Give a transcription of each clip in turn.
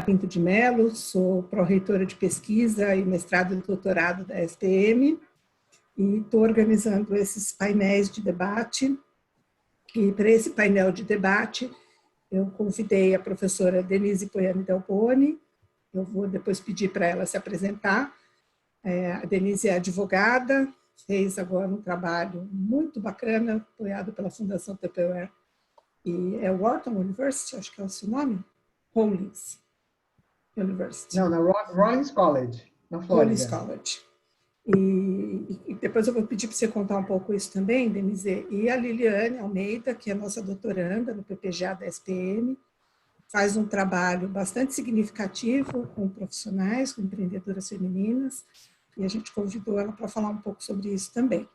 Pinto de Mello, sou pró-reitora de pesquisa e mestrado e doutorado da SPM e estou organizando esses painéis de debate. E para esse painel de debate, eu convidei a professora Denise Poiani Delboni. Eu vou depois pedir para ela se apresentar. A Denise é advogada, fez agora um trabalho muito bacana, apoiado pela Fundação Tupperware, e é Wharton University, acho que é o seu nome? Rollins University. Não, na Rollins College, na Flórida. Rollins College. E depois eu vou pedir para você contar um pouco isso também, Denise. E a Liliane Almeida, que é nossa doutoranda no PPGA da SPM, faz um trabalho bastante significativo com profissionais, com empreendedoras femininas, e a gente convidou ela para falar um pouco sobre isso também.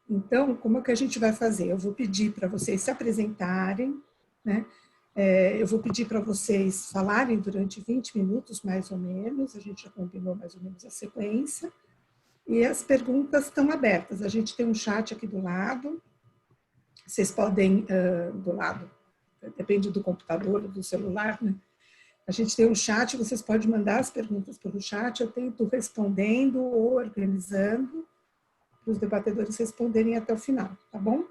Então, como é que a gente vai fazer? Eu vou pedir para vocês se apresentarem, né? Eu vou pedir para vocês falarem durante 20 minutos, mais ou menos, a gente já combinou mais ou menos a sequência, e as perguntas estão abertas. A gente tem um chat aqui do lado, vocês podem, do lado, depende do computador ou do celular, né? A gente tem um chat, vocês podem mandar as perguntas pelo chat, eu tento respondendo ou organizando, para os debatedores responderem até o final, tá bom?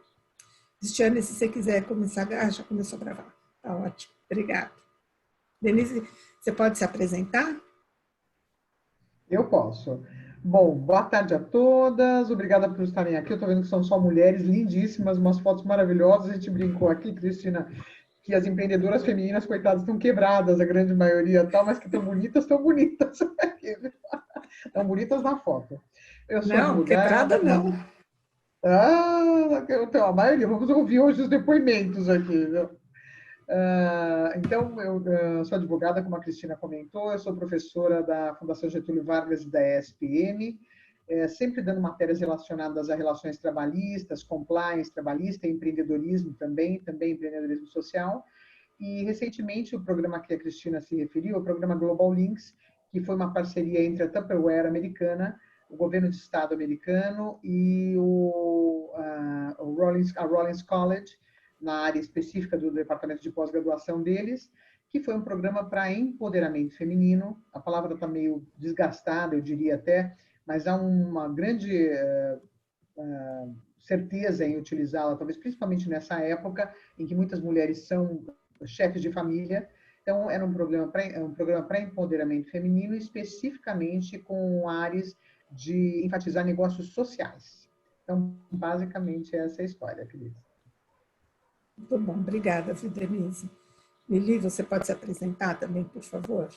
Cristiane, se você quiser começar, já começou a gravar, tá ótimo, obrigada. Denise, você pode se apresentar? Eu posso. Bom, boa tarde a todas, obrigada por estarem aqui. Eu estou vendo que são só mulheres lindíssimas, umas fotos maravilhosas. A gente brincou aqui, Cristina, que as empreendedoras femininas, coitadas, estão quebradas, a grande maioria tal, mas que estão bonitas. Estão bonitas na foto. Eu sou não, advogada. Quebrada não. Então, a maioria, vamos ouvir hoje os depoimentos aqui, viu? Então, eu sou advogada, como a Cristina comentou, eu sou professora da Fundação Getúlio Vargas e da ESPM, sempre dando matérias relacionadas a relações trabalhistas, compliance trabalhista, empreendedorismo também empreendedorismo social. E, recentemente, o programa que a Cristina se referiu, o programa Global Links, que foi uma parceria entre a Tupperware americana, o governo de estado americano e a Rollins College, na área específica do departamento de pós-graduação deles, que foi um programa para empoderamento feminino. A palavra está meio desgastada, eu diria até, mas há uma grande certeza em utilizá-la, talvez principalmente nessa época em que muitas mulheres são chefes de família. Então, era um programa para empoderamento feminino, especificamente com áreas de enfatizar negócios sociais. Então, basicamente, essa é a história, Cris. Muito bom, obrigada, Denise. Lili, você pode se apresentar também, por favor?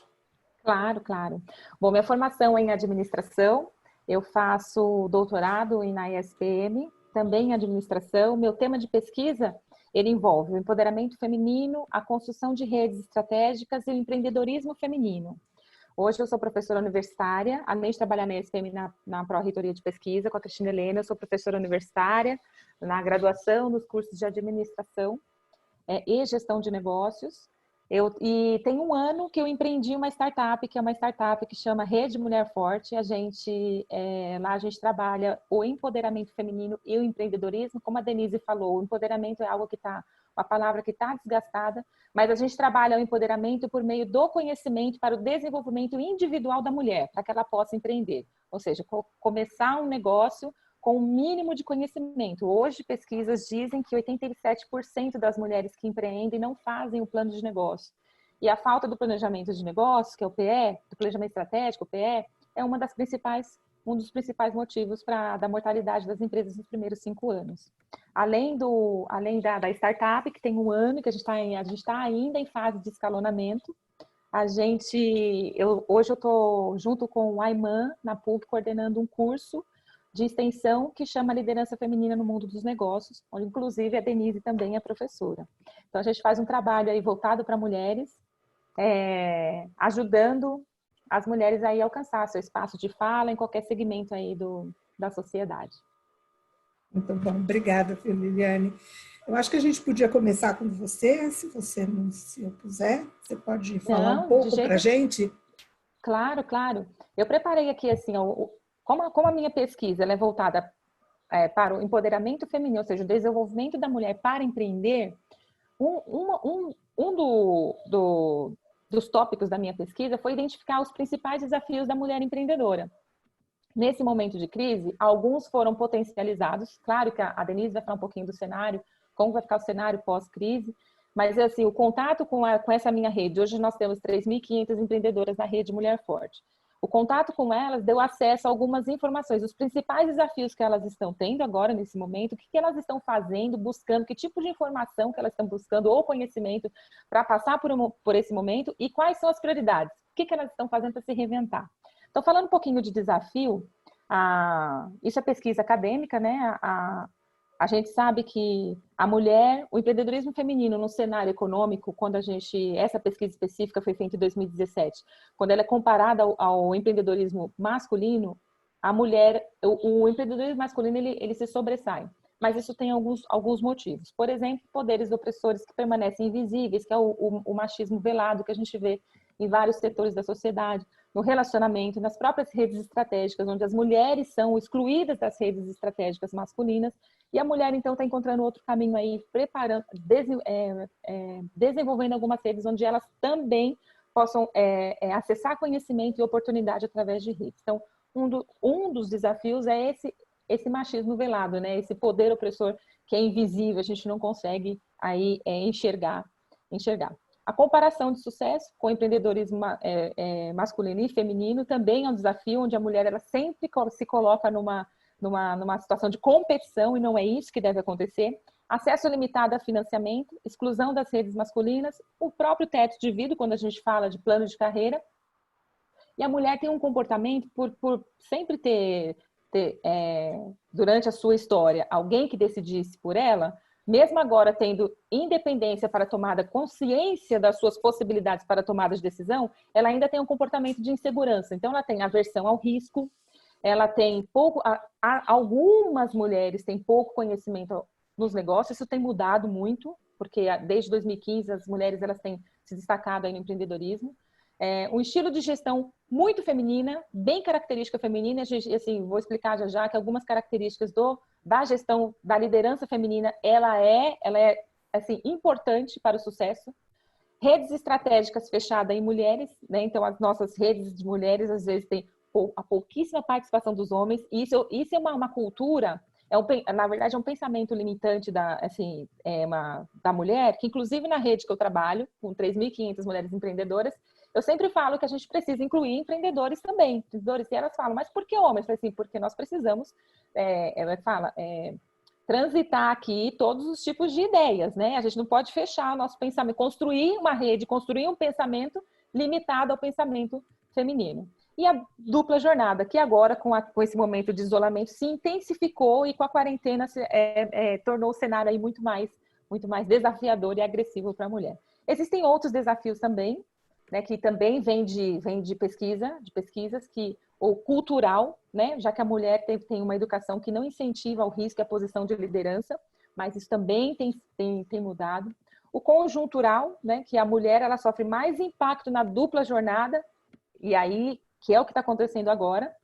Claro, claro. Bom, minha formação é em administração, eu faço doutorado na ESPM, também em administração. Meu tema de pesquisa, ele envolve o empoderamento feminino, a construção de redes estratégicas e o empreendedorismo feminino. Hoje eu sou professora universitária, além de trabalhar na ESPM na Pró-Reitoria de Pesquisa com a Cristina Helena, eu sou professora universitária na graduação, nos cursos de administração e gestão de negócios. E tem um ano que eu empreendi uma startup, que é uma startup que chama Rede Mulher Forte. Lá a gente trabalha o empoderamento feminino e o empreendedorismo. Como a Denise falou, o empoderamento é algo que está, uma palavra que está desgastada, mas a gente trabalha o empoderamento por meio do conhecimento para o desenvolvimento individual da mulher, para que ela possa empreender. Ou seja, começar um negócio com o mínimo de conhecimento. Hoje, pesquisas dizem que 87% das mulheres que empreendem não fazem o plano de negócio. E a falta do planejamento de negócio, que é o PE, do planejamento estratégico, o PE, é um dos principais motivos da mortalidade das empresas nos primeiros 5 anos. Além da startup, que tem um ano, que a gente está ainda em fase de escalonamento, hoje eu estou junto com o Ayman, na PUC, coordenando um curso de extensão que chama Liderança Feminina no Mundo dos Negócios, onde inclusive a Denise também é professora. Então a gente faz um trabalho aí voltado para mulheres, ajudando as mulheres aí a alcançar seu espaço de fala em qualquer segmento aí da sociedade. Muito bom, obrigada, Liliane. Eu acho que a gente podia começar com você, se você não se opuser, você pode falar um pouco para a gente? Claro, claro. Eu preparei aqui assim, como a minha pesquisa ela é voltada para o empoderamento feminino, ou seja, o desenvolvimento da mulher para empreender, dos tópicos da minha pesquisa foi identificar os principais desafios da mulher empreendedora. Nesse momento de crise, alguns foram potencializados. Claro que a Denise vai falar um pouquinho do cenário, como vai ficar o cenário pós-crise, mas assim, o contato com essa minha rede, hoje nós temos 3.500 empreendedoras na rede Mulher Forte. O contato com elas deu acesso a algumas informações, os principais desafios que elas estão tendo agora, nesse momento, o que elas estão fazendo, buscando, que tipo de informação que elas estão buscando, ou conhecimento, para passar por esse momento, e quais são as prioridades, o que elas estão fazendo para se reinventar. Então, falando um pouquinho de desafio, isso é pesquisa acadêmica, né? A gente sabe que a mulher, o empreendedorismo feminino no cenário econômico, essa pesquisa específica foi feita em 2017, quando ela é comparada ao empreendedorismo masculino, a mulher, o empreendedorismo masculino, ele se sobressai. Mas isso tem alguns motivos. Por exemplo, poderes opressores que permanecem invisíveis, que é o machismo velado que a gente vê em vários setores da sociedade, no relacionamento, nas próprias redes estratégicas, onde as mulheres são excluídas das redes estratégicas masculinas, e a mulher, então, está encontrando outro caminho aí, desenvolvendo algumas redes onde elas também possam acessar conhecimento e oportunidade através de redes. Então, um dos desafios é esse machismo velado, né? Esse poder opressor que é invisível, a gente não consegue aí enxergar. A comparação de sucesso com o empreendedorismo masculino e feminino também é um desafio, onde a mulher ela sempre se coloca numa situação de competição, e não é isso que deve acontecer. Acesso limitado a financiamento, exclusão das redes masculinas, o próprio teto de vidro, quando a gente fala de plano de carreira. E a mulher tem um comportamento por sempre ter durante a sua história, alguém que decidisse por ela, mesmo agora tendo independência para tomada, consciência das suas possibilidades para tomada de decisão, ela ainda tem um comportamento de insegurança. Então, ela tem aversão ao risco, ela tem pouco... Algumas mulheres têm pouco conhecimento nos negócios, isso tem mudado muito, porque desde 2015 as mulheres elas têm se destacado aí no empreendedorismo. Um estilo de gestão muito feminina, bem característica feminina, assim, vou explicar já que algumas características da gestão, da liderança feminina, ela é assim, importante para o sucesso. Redes estratégicas fechadas em mulheres, né? Então as nossas redes de mulheres às vezes têm a pouquíssima participação dos homens, e isso é uma cultura, na verdade é um pensamento limitante da mulher, que inclusive na rede que eu trabalho, com 3.500 mulheres empreendedoras, eu sempre falo que a gente precisa incluir empreendedores também. E elas falam, mas por que homens? Eu falo assim, porque nós precisamos, ela fala, transitar aqui todos os tipos de ideias, né? A gente não pode fechar o nosso pensamento, construir uma rede, construir um pensamento limitado ao pensamento feminino. E a dupla jornada, que agora, com esse momento de isolamento, se intensificou, e com a quarentena tornou o cenário aí muito mais desafiador e agressivo para a mulher. Existem outros desafios também, né, que também vem de pesquisas ou cultural, né, já que a mulher tem uma educação que não incentiva o risco e a posição de liderança, mas isso também tem mudado. O conjuntural, né, que a mulher ela sofre mais impacto na dupla jornada, e aí que é o que está acontecendo agora.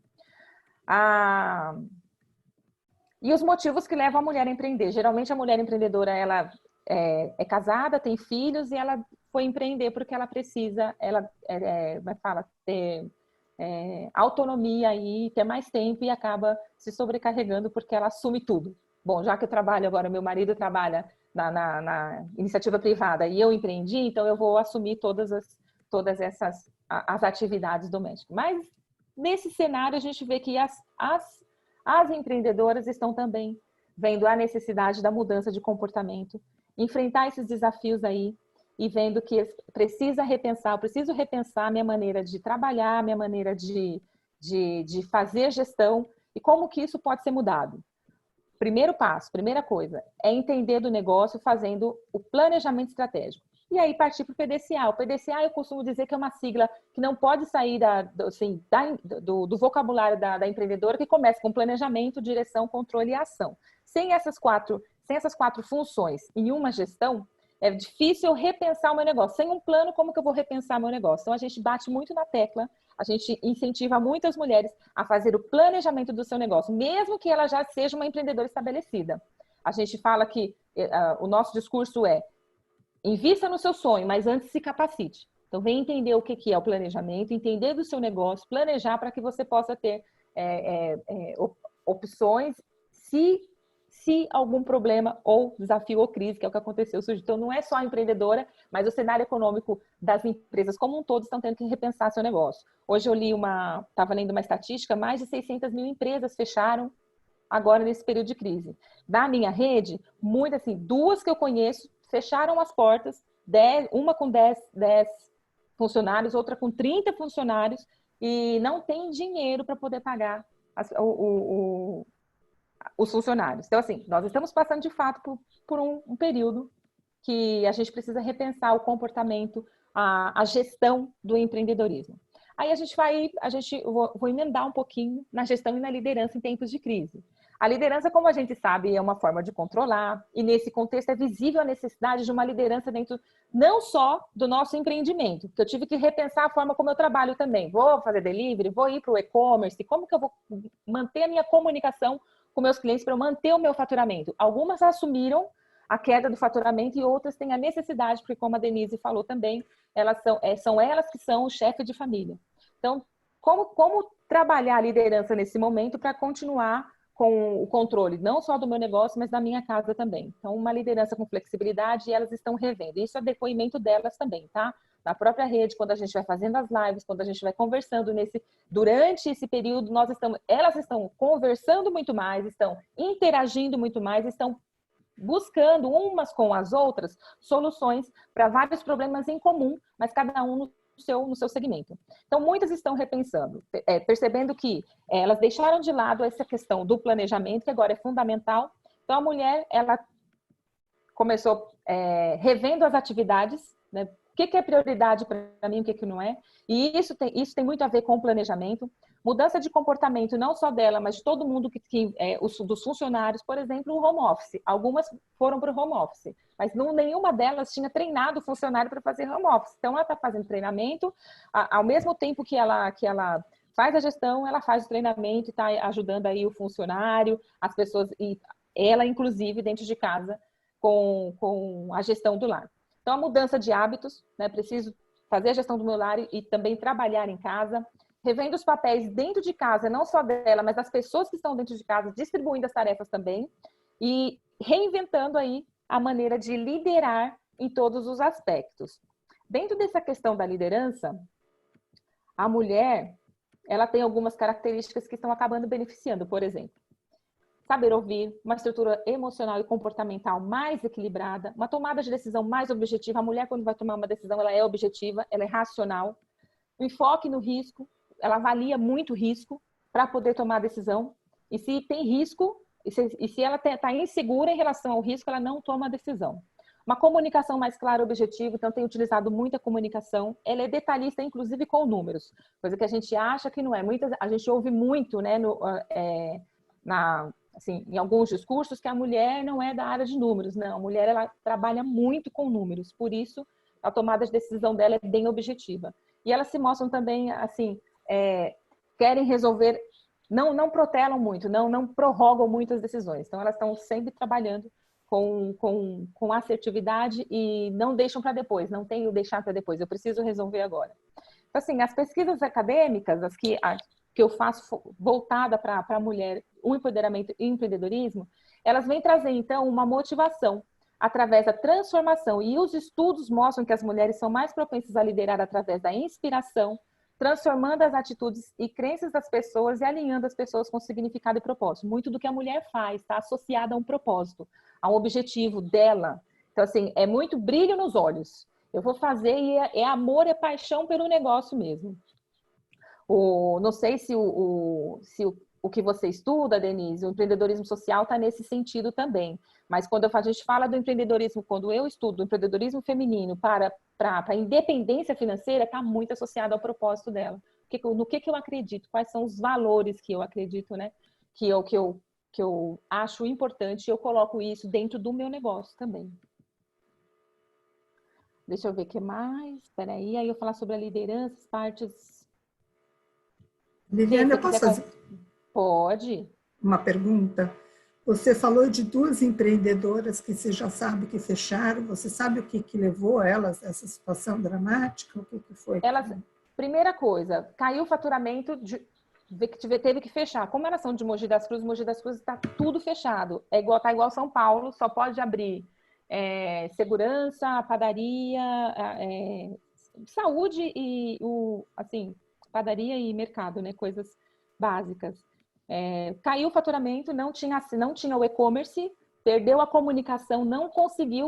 E os motivos que levam a mulher a empreender. Geralmente a mulher empreendedora ela é casada, tem filhos, e ela foi empreender porque ela precisa, ter autonomia e ter mais tempo, e acaba se sobrecarregando porque ela assume tudo. Bom, já que eu trabalho agora, meu marido trabalha na iniciativa privada e eu empreendi, então eu vou assumir todas essas as atividades domésticas. Mas nesse cenário a gente vê que as empreendedoras estão também vendo a necessidade da mudança de comportamento, enfrentar esses desafios aí, e vendo que preciso repensar a minha maneira de trabalhar, a minha maneira de fazer gestão, e como que isso pode ser mudado. Primeiro passo, primeira coisa, é entender do negócio fazendo o planejamento estratégico. E aí partir para o PDCA. O PDCA eu costumo dizer que é uma sigla que não pode sair do vocabulário da empreendedora, que começa com planejamento, direção, controle e ação. Sem essas quatro funções em uma gestão, é difícil repensar o meu negócio. Sem um plano, como que eu vou repensar meu negócio? Então, a gente bate muito na tecla, a gente incentiva muitas mulheres a fazer o planejamento do seu negócio, mesmo que ela já seja uma empreendedora estabelecida. A gente fala que o nosso discurso é: invista no seu sonho, mas antes se capacite. Então, vem entender o que é o planejamento, entender do seu negócio, planejar para que você possa ter opções se algum problema ou desafio ou crise, que é o que aconteceu, surge. Então, não é só a empreendedora, mas o cenário econômico das empresas como um todo estão tendo que repensar seu negócio. Hoje eu estava lendo uma estatística, mais de 600 mil empresas fecharam agora nesse período de crise. Da minha rede, muitas, assim, 2 que eu conheço fecharam as portas, uma com 10 funcionários, outra com 30 funcionários, e não tem dinheiro para poder pagar os funcionários. Então, assim, nós estamos passando de fato por um período que a gente precisa repensar o comportamento, a gestão do empreendedorismo. Aí vou emendar um pouquinho na gestão e na liderança em tempos de crise. A liderança, como a gente sabe, é uma forma de controlar, e nesse contexto é visível a necessidade de uma liderança dentro não só do nosso empreendimento, que eu tive que repensar a forma como eu trabalho também. Vou fazer delivery, vou ir para o e-commerce, como que eu vou manter a minha comunicação com meus clientes para eu manter o meu faturamento? Algumas assumiram a queda do faturamento e outras têm a necessidade, porque como a Denise falou também, são elas que são o chefe de família. Então, como trabalhar a liderança nesse momento para continuar com o controle, não só do meu negócio, mas da minha casa também. Então, uma liderança com flexibilidade, e elas estão revendo. Isso é depoimento delas também, tá? Na própria rede, quando a gente vai fazendo as lives, quando a gente vai conversando durante esse período, elas estão conversando muito mais, estão interagindo muito mais, estão buscando umas com as outras soluções para vários problemas em comum, mas cada um no seu segmento. Então, muitas estão repensando, percebendo que elas deixaram de lado essa questão do planejamento, que agora é fundamental. Então, a mulher, ela começou revendo as atividades, né? O que é prioridade para mim, o que não é. E isso tem muito a ver com o planejamento. Mudança de comportamento, não só dela, mas de todo mundo dos funcionários, por exemplo, o home office. Algumas foram para o home office, mas nenhuma delas tinha treinado o funcionário para fazer home office. Então, ela está fazendo treinamento, ao mesmo tempo que ela faz a gestão, ela faz o treinamento e está ajudando aí o funcionário, as pessoas, e ela, inclusive, dentro de casa, com a gestão do lar. Então, a mudança de hábitos, né? Preciso fazer a gestão do meu lar e também trabalhar em casa, revendo os papéis dentro de casa, não só dela, mas das pessoas que estão dentro de casa, distribuindo as tarefas também, e reinventando aí a maneira de liderar em todos os aspectos. Dentro dessa questão da liderança, a mulher, ela tem algumas características que estão acabando beneficiando, por exemplo, saber ouvir, uma estrutura emocional e comportamental mais equilibrada, uma tomada de decisão mais objetiva. A mulher, quando vai tomar uma decisão, ela é objetiva, ela é racional. O enfoque no risco, ela avalia muito o risco para poder tomar a decisão. E se tem risco, e se ela está insegura em relação ao risco, ela não toma a decisão. Uma comunicação mais clara e objetiva, então tem utilizado muita comunicação. Ela é detalhista, inclusive com números, coisa que a gente acha que não é. A gente ouve muito, né, assim, em alguns discursos, que a mulher não é da área de números. Não, a mulher, ela trabalha muito com números, por isso a tomada de decisão dela é bem objetiva. E elas se mostram também, assim, querem resolver, não protelam muito, não prorrogam muito as decisões. Então, elas estão sempre trabalhando com assertividade e não deixam para depois, não tem o deixar para depois, eu preciso resolver agora. Então, assim, as pesquisas acadêmicas, que eu faço voltada para a mulher, o empoderamento e o empreendedorismo, elas vêm trazer, então, uma motivação através da transformação. E os estudos mostram que as mulheres são mais propensas a liderar através da inspiração, transformando as atitudes e crenças das pessoas e alinhando as pessoas com significado e propósito. Muito do que a mulher faz está associado a um propósito, a um objetivo dela. Então, assim, é muito brilho nos olhos. Eu vou fazer e é amor, é paixão pelo negócio mesmo. Não sei se o que você estuda, Denise, o empreendedorismo social está nesse sentido também. Mas quando a gente fala do empreendedorismo, quando eu estudo o empreendedorismo feminino para a independência financeira, está muito associado ao propósito dela. No que eu acredito, quais são os valores que eu acredito, né? Que eu acho importante, e eu coloco isso dentro do meu negócio também. Deixa eu ver o que mais. Espera aí eu falar sobre a liderança, as partes... Liliana, eu posso fazer Pode. uma pergunta? Você falou de duas empreendedoras que você já sabe que fecharam. Você sabe o que levou elas a essa situação dramática? O que foi? Elas, primeira coisa, caiu o faturamento, teve que fechar. Como elas são de Mogi das Cruzes está tudo fechado. Tá igual São Paulo, só pode abrir segurança, padaria, saúde e assim, padaria e mercado, né? Coisas básicas. Caiu o faturamento, não tinha o e-commerce, perdeu a comunicação, não conseguiu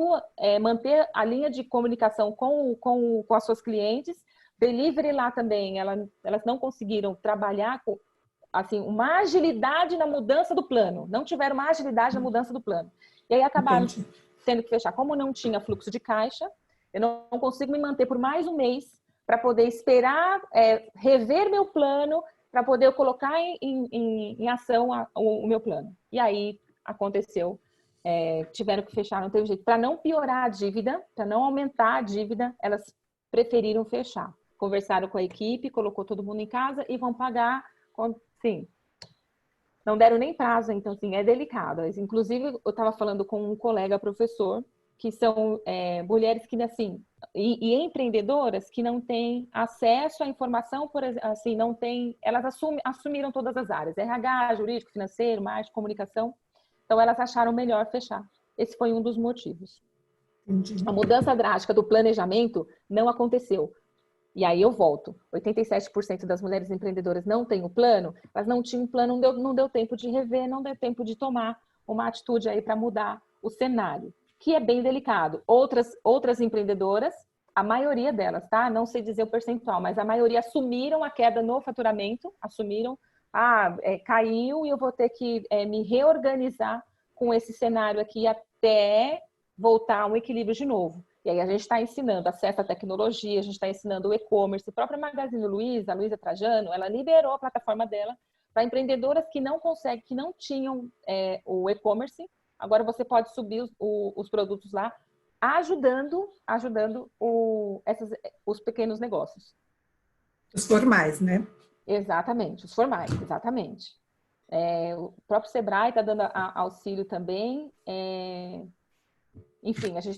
manter a linha de comunicação com as suas clientes. Delivery lá também, elas não conseguiram trabalhar com assim, uma agilidade na mudança do plano. Não tiveram uma agilidade na mudança do plano. E aí acabaram tendo que fechar. Como não tinha fluxo de caixa, eu não consigo me manter por mais um mês para poder esperar rever meu plano, para poder colocar em ação o meu plano. E aí aconteceu, tiveram que fechar, não teve jeito. Para não piorar a dívida, para não aumentar a dívida, elas preferiram fechar. Conversaram com a equipe, colocou todo mundo em casa e vão pagar, sim. Não deram nem prazo, então, assim, é delicado. Inclusive, eu estava falando com um colega professor, que são mulheres que, assim, e empreendedoras que não têm acesso à informação, por assim, não tem, elas assumiram todas as áreas, RH, jurídico, financeiro, marketing, comunicação, então elas acharam melhor fechar. Esse foi um dos motivos. Entendi. A mudança drástica do planejamento não aconteceu. E aí eu volto. 87% das mulheres empreendedoras não têm o plano, elas não tinham plano, não deu tempo de rever, não deu tempo de tomar uma atitude aí para mudar o cenário, que é bem delicado. Outras empreendedoras, a maioria delas, tá? Não sei dizer o percentual, mas a maioria assumiram a queda no faturamento, assumiram, caiu e eu vou ter que me reorganizar com esse cenário aqui até voltar a um equilíbrio de novo. E aí a gente está ensinando acesso à tecnologia, a gente está ensinando o e-commerce. A própria Magazine Luiza, a Luiza Trajano, ela liberou a plataforma dela para empreendedoras que não conseguem, que não tinham o e-commerce. Agora você pode subir os produtos lá, ajudando os pequenos negócios. Os formais, né? Exatamente, os formais, exatamente. O próprio Sebrae está dando auxílio também. Enfim, a gente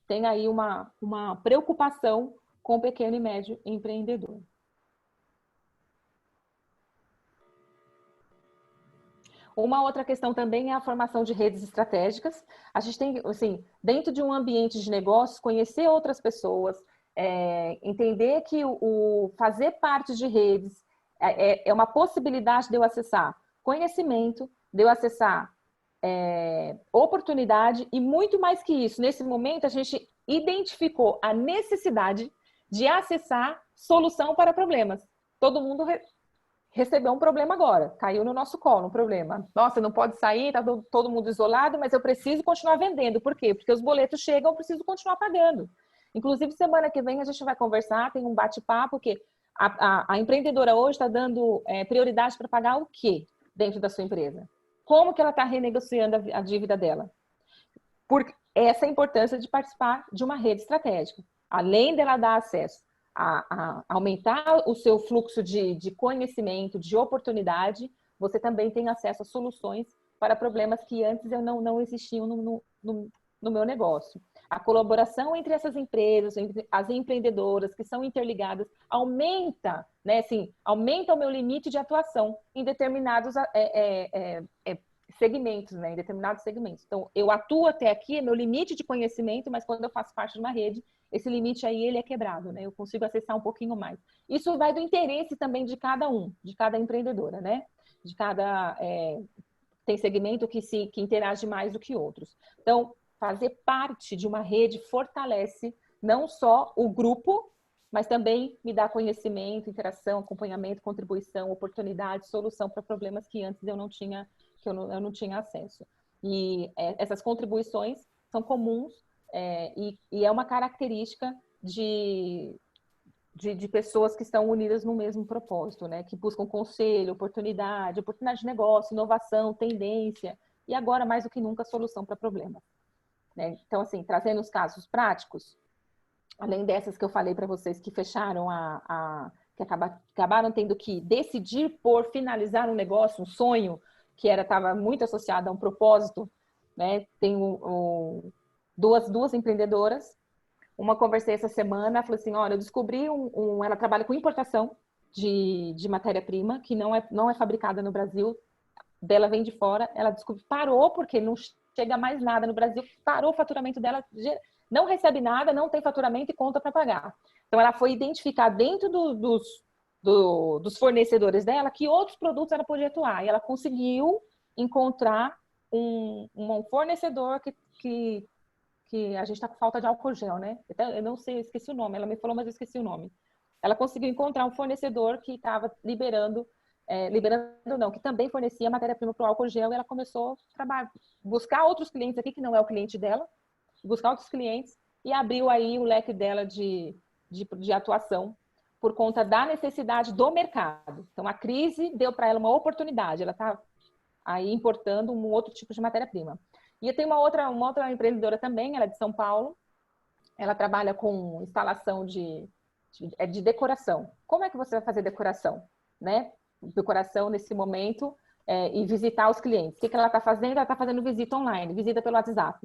tem aí uma preocupação com o pequeno e médio empreendedor. Uma outra questão também é a formação de redes estratégicas. A gente tem, assim, dentro de um ambiente de negócios, conhecer outras pessoas, entender que o fazer parte de redes é uma possibilidade de eu acessar conhecimento, de eu acessar oportunidade e muito mais que isso. Nesse momento, a gente identificou a necessidade de acessar solução para problemas. Todo mundo recebeu um problema agora, caiu no nosso colo um problema. Nossa, não pode sair, está todo mundo isolado, mas eu preciso continuar vendendo. Por quê? Porque os boletos chegam, eu preciso continuar pagando. Inclusive, semana que vem a gente vai conversar, tem um bate-papo, porque a empreendedora hoje está dando prioridade para pagar o quê dentro da sua empresa? Como que ela está renegociando a dívida dela? Por essa importância de participar de uma rede estratégica. Além dela dar acesso a aumentar o seu fluxo de conhecimento, de oportunidade, você também tem acesso a soluções para problemas que antes não existiam no meu negócio. A colaboração entre essas empresas, entre as empreendedoras que são interligadas, aumenta, né, assim, aumenta o meu limite de atuação em determinados segmentos, né, em determinados segmentos. Então, eu atuo até aqui, é meu limite de conhecimento, mas quando eu faço parte de uma rede, esse limite aí, ele é quebrado, né? Eu consigo acessar um pouquinho mais. Isso vai do interesse também de cada de cada empreendedora, né? De cada... tem segmento que interage mais do que outros. Então, fazer parte de uma rede fortalece não só o grupo, mas também me dá conhecimento, interação, acompanhamento, contribuição, oportunidade, solução para problemas que antes eu não tinha acesso. E essas contribuições são comuns e é uma característica de pessoas que estão unidas no mesmo propósito, né? Que buscam conselho, oportunidade de negócio, inovação, tendência e agora, mais do que nunca, solução para problemas. Né? Então, assim, trazendo os casos práticos, além dessas que eu falei para vocês que fecharam que acabaram tendo que decidir por finalizar um negócio, um sonho, que estava muito associada a um propósito, né? Tenho duas empreendedoras. Uma conversei essa semana, falou assim, olha, eu descobri ela trabalha com importação de matéria-prima, que não é fabricada no Brasil, dela vem de fora, ela descobriu, parou, porque não chega mais nada no Brasil, parou o faturamento dela, não recebe nada, não tem faturamento e conta para pagar. Então, ela foi identificar dentro dos fornecedores dela que outros produtos ela podia atuar, e ela conseguiu encontrar um fornecedor que a gente está com falta de álcool gel, né? Então, eu não sei, eu esqueci o nome. Ela me falou, mas eu esqueci o nome. Ela conseguiu encontrar um fornecedor que estava liberando não, que também fornecia matéria-prima para o álcool gel, e ela começou a buscar outros clientes aqui, que não é o cliente dela, buscar outros clientes, e abriu aí o leque dela de atuação por conta da necessidade do mercado. Então, a crise deu para ela uma oportunidade. Ela está aí importando um outro tipo de matéria-prima. E eu tenho uma outra empreendedora também, ela é de São Paulo. Ela trabalha com instalação de decoração. Como é que você vai fazer decoração, né? Decoração nesse momento e visitar os clientes. O que ela está fazendo? Ela está fazendo visita online, visita pelo WhatsApp.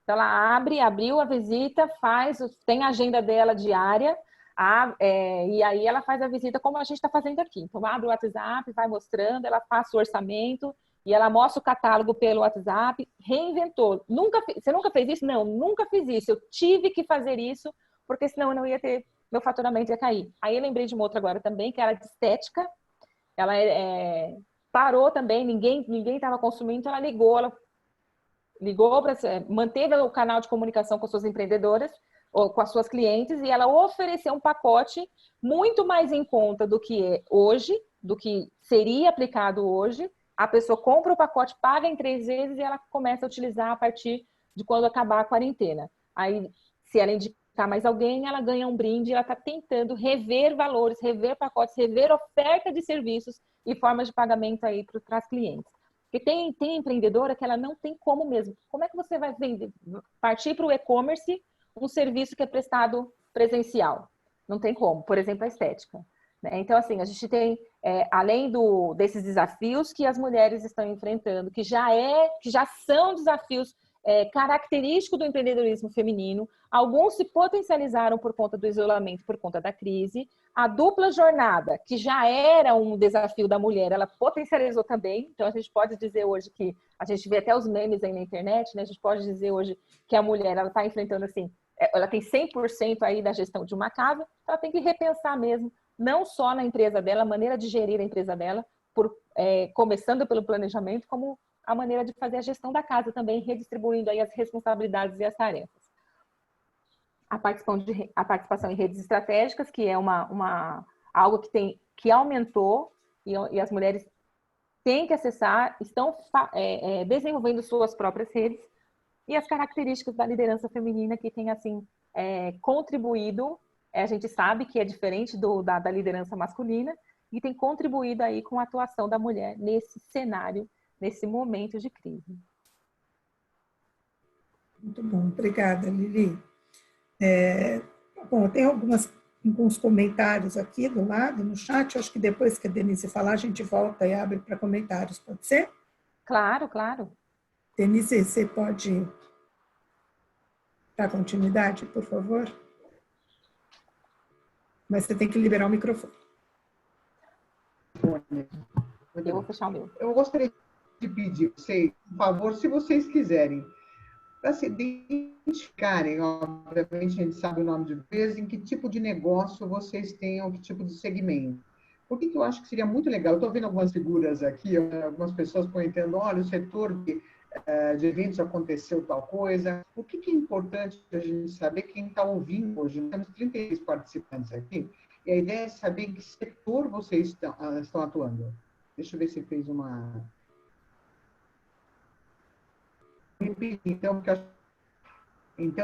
Então, ela abriu a visita, tem a agenda dela diária, e aí ela faz a visita como a gente está fazendo aqui. Então, abre o WhatsApp, vai mostrando, ela passa o orçamento, e ela mostra o catálogo pelo WhatsApp, reinventou. Você nunca fez isso? Não, nunca fiz isso. Eu tive que fazer isso, porque senão eu não ia ter, meu faturamento ia cair. Aí eu lembrei de uma outra agora também, que era de estética. Ela parou também, ninguém estava consumindo, então ela ligou para manteve o canal de comunicação com suas empreendedoras, ou com as suas clientes, e ela ofereceu um pacote muito mais em conta do que é hoje, do que seria aplicado hoje. A pessoa compra o pacote, paga em 3 vezes e ela começa a utilizar a partir de quando acabar a quarentena. Aí, se ela indicar mais alguém, ela ganha um brinde, ela está tentando rever valores, rever pacotes, rever oferta de serviços e formas de pagamento aí para as clientes. Porque tem empreendedora que ela não tem como mesmo. Como é que você vai partir para o e-commerce um serviço que é prestado presencial? Não tem como. Por exemplo, a estética. Então, assim, a gente tem, além desses desafios que as mulheres estão enfrentando, que já são desafios característicos do empreendedorismo feminino, alguns se potencializaram por conta do isolamento, por conta da crise. A dupla jornada, que já era um desafio da mulher, ela potencializou também. Então, a gente pode dizer hoje que, a gente vê até os memes aí na internet, né? A gente pode dizer hoje que a mulher, ela está enfrentando, assim, ela tem 100% aí da gestão de uma casa, ela tem que repensar mesmo, não só na empresa dela, a maneira de gerir a empresa dela, começando pelo planejamento, como a maneira de fazer a gestão da casa também, redistribuindo aí as responsabilidades e as tarefas. A participação em redes estratégicas, que é algo que aumentou e as mulheres têm que acessar, estão desenvolvendo suas próprias redes, e as características da liderança feminina que tem assim contribuído. A gente sabe que é diferente da liderança masculina e tem contribuído aí com a atuação da mulher nesse cenário, nesse momento de crise. Muito bom, obrigada, Lili. Bom, tem alguns comentários aqui do lado, no chat. Acho que depois que a Denise falar, a gente volta e abre para comentários, pode ser? Claro, claro. Denise, você pode dar continuidade, por favor? Mas você tem que liberar o microfone. Eu vou fechar o meu. Eu gostaria de pedir vocês, por favor, se vocês quiserem, para se identificarem, obviamente a gente sabe o nome de vocês, em que tipo de negócio vocês têm, ou que tipo de segmento. Por que eu acho que seria muito legal? Eu estou vendo algumas figuras aqui, algumas pessoas comentando, olha, o setor de eventos aconteceu tal coisa. O que é importante a gente saber quem está ouvindo hoje? Nós temos 36 participantes aqui, e a ideia é saber em que setor vocês estão atuando. Deixa eu ver se fez uma... Então,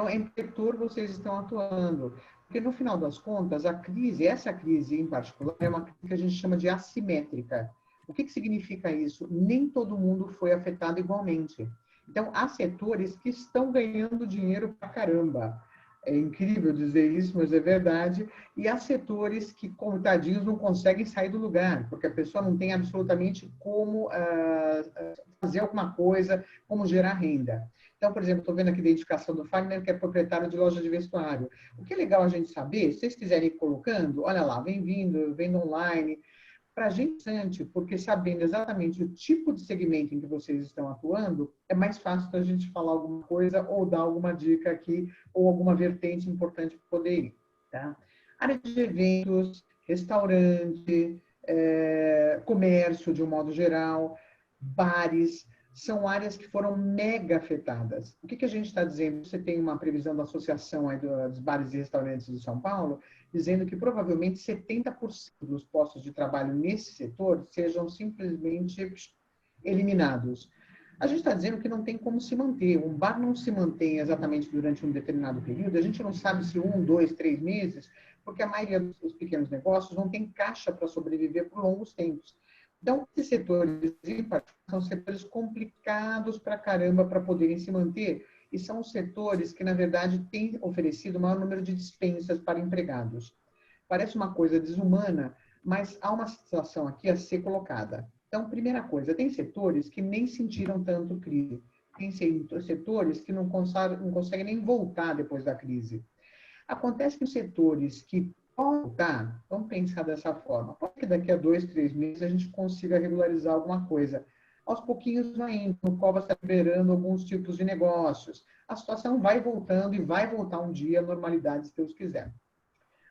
em que setor vocês estão atuando? Porque, no final das contas, essa crise em particular, é uma crise que a gente chama de assimétrica. O que significa isso? Nem todo mundo foi afetado igualmente. Então, há setores que estão ganhando dinheiro pra caramba. É incrível dizer isso, mas é verdade. E há setores que, coitadinhos, não conseguem sair do lugar, porque a pessoa não tem absolutamente como fazer alguma coisa, como gerar renda. Então, por exemplo, estou vendo aqui a identificação do Fagner, que é proprietário de loja de vestuário. O que é legal a gente saber, se vocês quiserem ir colocando, olha lá, vem vindo, vendo online, para a gente, porque sabendo exatamente o tipo de segmento em que vocês estão atuando, é mais fácil da gente falar alguma coisa ou dar alguma dica aqui ou alguma vertente importante para poder ir. Tá? Área de eventos, restaurante, comércio de um modo geral, bares, são áreas que foram mega afetadas. O que a gente está dizendo? Você tem uma previsão da Associação aí dos Bares e Restaurantes de São Paulo, dizendo que provavelmente 70% dos postos de trabalho nesse setor sejam simplesmente eliminados. A gente está dizendo que não tem como se manter. Um bar não se mantém exatamente durante um determinado período. A gente não sabe se 1, 2, 3 meses, porque a maioria dos pequenos negócios não tem caixa para sobreviver por longos tempos. Então, esses setores, em particular, são setores complicados para caramba para poderem se manter, e são os setores que, na verdade, têm oferecido o maior número de dispensas para empregados. Parece uma coisa desumana, mas há uma situação aqui a ser colocada. Então, primeira coisa, tem setores que nem sentiram tanto crise. Tem setores que não conseguem nem voltar depois da crise. Acontece que os setores que voltar, vamos pensar dessa forma, pode que daqui a 2, 3 meses a gente consiga regularizar alguma coisa. Aos pouquinhos vai indo, o COVA está liberando alguns tipos de negócios. A situação vai voltando e vai voltar um dia à normalidade, se Deus quiser.